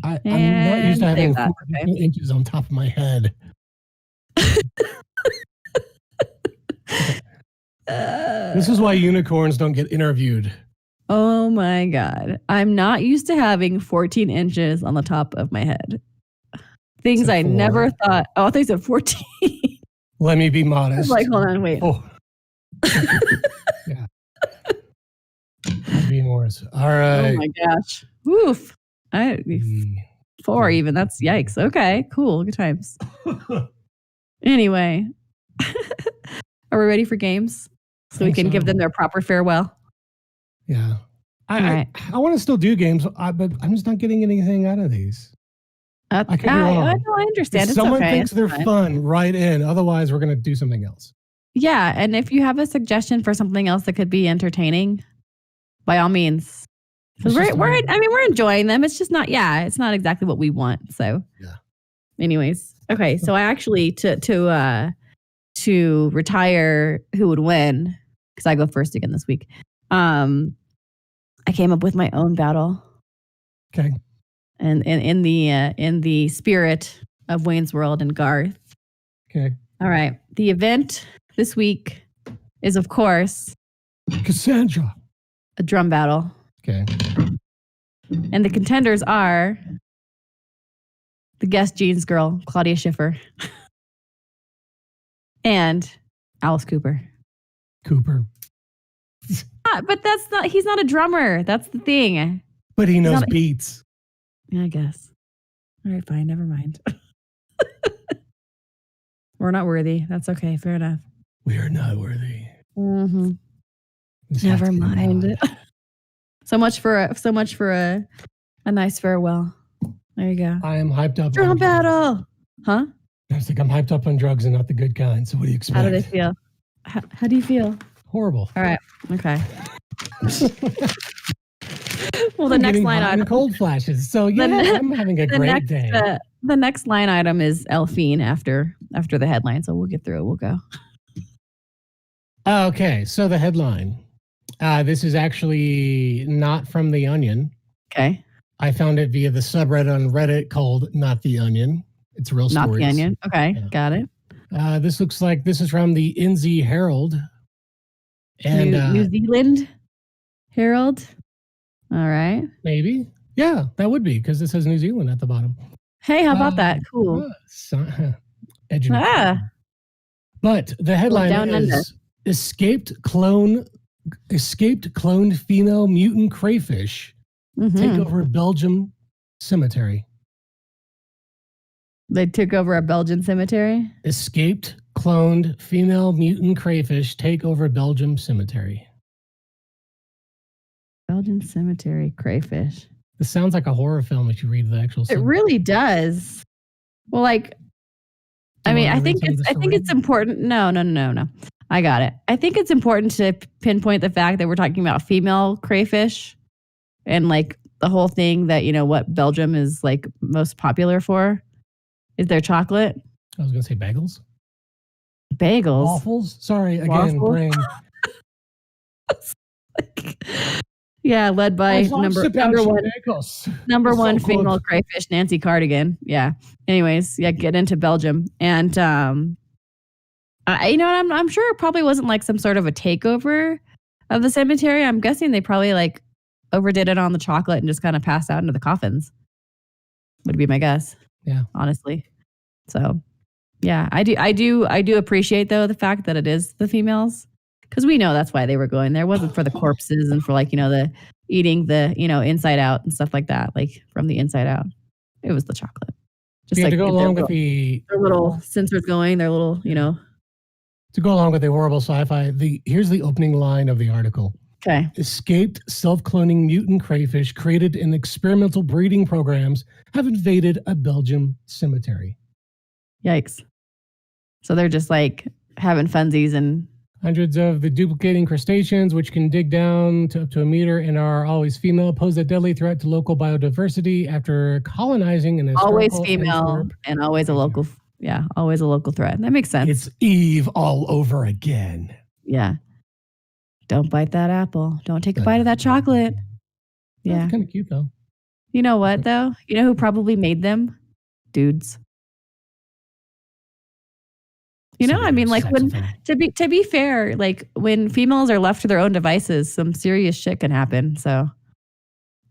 I'm not used to having 4 inches on top of my head. This is why unicorns don't get interviewed. Oh my God. I'm not used to having 14 inches on the top of my head. Things I never thought. Oh, I thought you said 14. Let me be modest. I was like, hold on, wait. Oh. Yeah. Be more. All right. Oh my gosh. Woof. 4 even. That's yikes. Okay, cool. Good times. Anyway. Are we ready for games? So we can give them their proper farewell. Yeah. I want to still do games, but I'm just not getting anything out of these. I understand. If someone thinks they're fun, write in. Otherwise, we're going to do something else. Yeah. And if you have a suggestion for something else that could be entertaining, by all means. Because we're enjoying them. It's just not, it's not exactly what we want. So, anyways. Okay. So I actually, to retire who would win, because I go first again this week. I came up with my own battle. Okay. And in the spirit of Wayne's World and Garth. Okay. All right. The event this week is, of course, Cassandra. A drum battle. Okay. And the contenders are the Guess Jeans girl, Claudia Schiffer, and Alice Cooper. But he's not a drummer. That's the thing. But he knows beats. Yeah, I guess. All right, fine. Never mind. We're not worthy. That's okay. Fair enough. We are not worthy. Mm-hmm. Never mind. So much for a nice farewell. There you go. I am hyped up. Drum battle. Huh? I was like, I'm hyped up on drugs and not the good kind. So what do you expect? How do they feel? How do you feel? Horrible. All right. Okay. Well, the next line item. Cold flashes. So I'm having a great day. The next line item is Elfine after the headline. So we'll get through it. We'll go. Okay. So the headline. This is actually not from The Onion. Okay. I found it via the subreddit on Reddit called Not the Onion. It's real stories. Not the Onion. Okay. Yeah. Got it. This looks like this is from the NZ Herald. And New Zealand Herald. All right. Maybe. Yeah, that would be because it says New Zealand at the bottom. Hey, how about that? Cool. But the headline is escaped cloned female mutant crayfish take over Belgium cemetery. They took over a Belgian cemetery. Escaped cloned female mutant crayfish take over Belgium cemetery. Belgian cemetery crayfish. This sounds like a horror film if you read the actual. It really does. Well, like, I mean, I think it's important. No. I got it. I think it's important to pinpoint the fact that we're talking about female crayfish and like the whole thing that, you know, what Belgium is like most popular for is their chocolate. I was going to say bagels. Bagels. Waffles. Sorry, again, brain. Yeah, led by number one female crayfish, Nancy Cardigan. Yeah. Anyways, yeah, get into Belgium. And, you know, I'm sure it probably wasn't like some sort of a takeover of the cemetery. I'm guessing they probably like overdid it on the chocolate and just kind of passed out into the coffins. Would be my guess. Yeah. Honestly. So, yeah, I do appreciate though the fact that it is the females. Because we know that's why they were going there. It wasn't for the corpses and for like, you know, the eating the, you know, inside out and stuff like that, like from the inside out. It was the chocolate. Just like to go along with their little sensors going, their little, you know. To go along with the horrible sci-fi, here's the opening line of the article. Okay. Escaped self-cloning mutant crayfish created in experimental breeding programs have invaded a Belgium cemetery. Yikes. So they're just like having funsies and... Hundreds of the duplicating crustaceans, which can dig down to up to a meter and are always female, pose a deadly threat to local biodiversity after colonizing an always female and always a local, always a local threat. That makes sense. It's Eve all over again. Yeah. Don't bite that apple. Don't take a bite of that chocolate. Yeah. That's kind of cute, though. You know what, though? You know who probably made them? Dudes. You know, I mean, like when to be fair, like when females are left to their own devices, some serious shit can happen. So I'm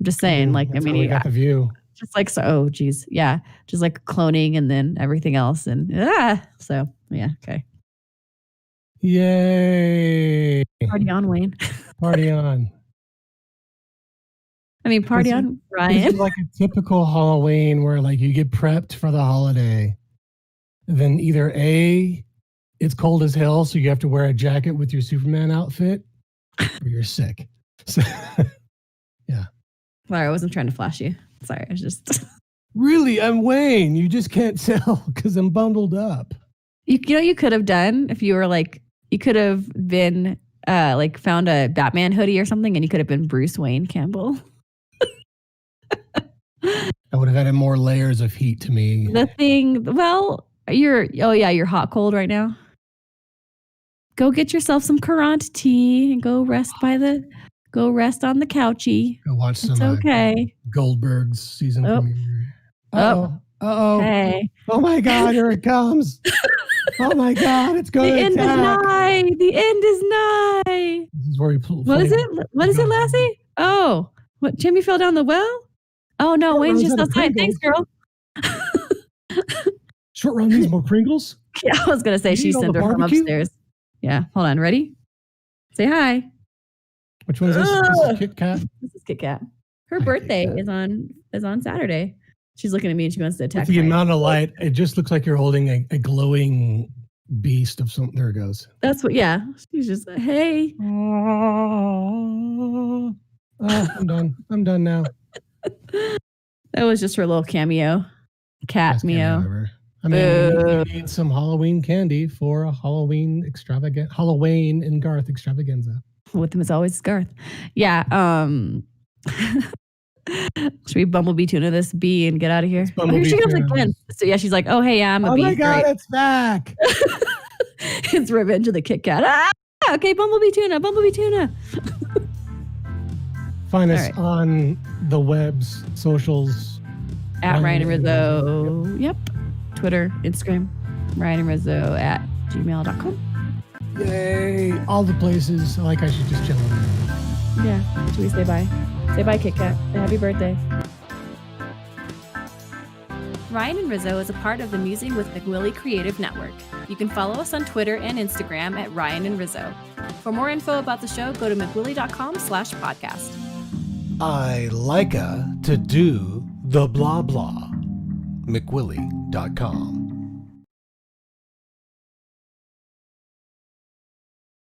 just saying, like, I mean, we got the view. Just like so. Oh, geez, yeah, just like cloning and then everything else, and so yeah, okay. Yay! Party on, Wayne. Party on. I mean, party on, Ryan. This is like a typical Halloween where like you get prepped for the holiday, then either it's cold as hell, so you have to wear a jacket with your Superman outfit, or you're sick. So, yeah. Sorry, I wasn't trying to flash you. Sorry, I was just... Really, I'm Wayne. You just can't tell because I'm bundled up. You know you could have done if you were like... You could have been, like, found a Batman hoodie or something, and you could have been Bruce Wayne Campbell. I would have added more layers of heat to me. The thing... Well, you're hot cold right now. Go get yourself some Courant tea and go rest on the couchy. Go watch some Goldbergs season premiere. Uh-oh. Hey. Oh my God, here it comes. Oh my God, it's going to The end is nigh. This is where we What is it? What is it, Lassie? Oh, what? Jimmy fell down the well? Oh no, Wayne's just outside. Thanks, girl. Short run, needs more Pringles? Yeah, I was going to say she sent her from upstairs. Yeah, hold on. Ready? Say hi. Which one is this? This is Kit Kat? This is Kit Kat. Her birthday is on Saturday. She's looking at me and she wants to attack me. The amount of light, it just looks like you're holding a glowing beast of something. There it goes. That's what, yeah. She's just, hey. I'm done. I'm done now. That was just her little cameo. Cat meow. I mean, we need some Halloween candy for a Hallowayne and Garth Extravaganza. With them as always, Garth. Yeah. Should we Bumblebee tuna this bee and get out of here? Oh, here she comes again. So yeah, she's like, oh hey, yeah, I'm a bee. Oh my God, it's back. It's Revenge of the Kit Kat. Okay, Bumblebee tuna. Find us on the webs, socials. At Ryan and Rizzo. Yep. Twitter, Instagram, Ryan and Rizzo at gmail.com. Yay. All the places. I should just chill in there. Yeah. Should we say bye? Say bye, Kit Kat. Happy birthday. Ryan and Rizzo is a part of the Musing with McWillie Creative Network. You can follow us on Twitter and Instagram at Ryan and Rizzo. For more info about the show, go to mcwillie.com/podcast. I like to do the blah blah. mcwillie.com.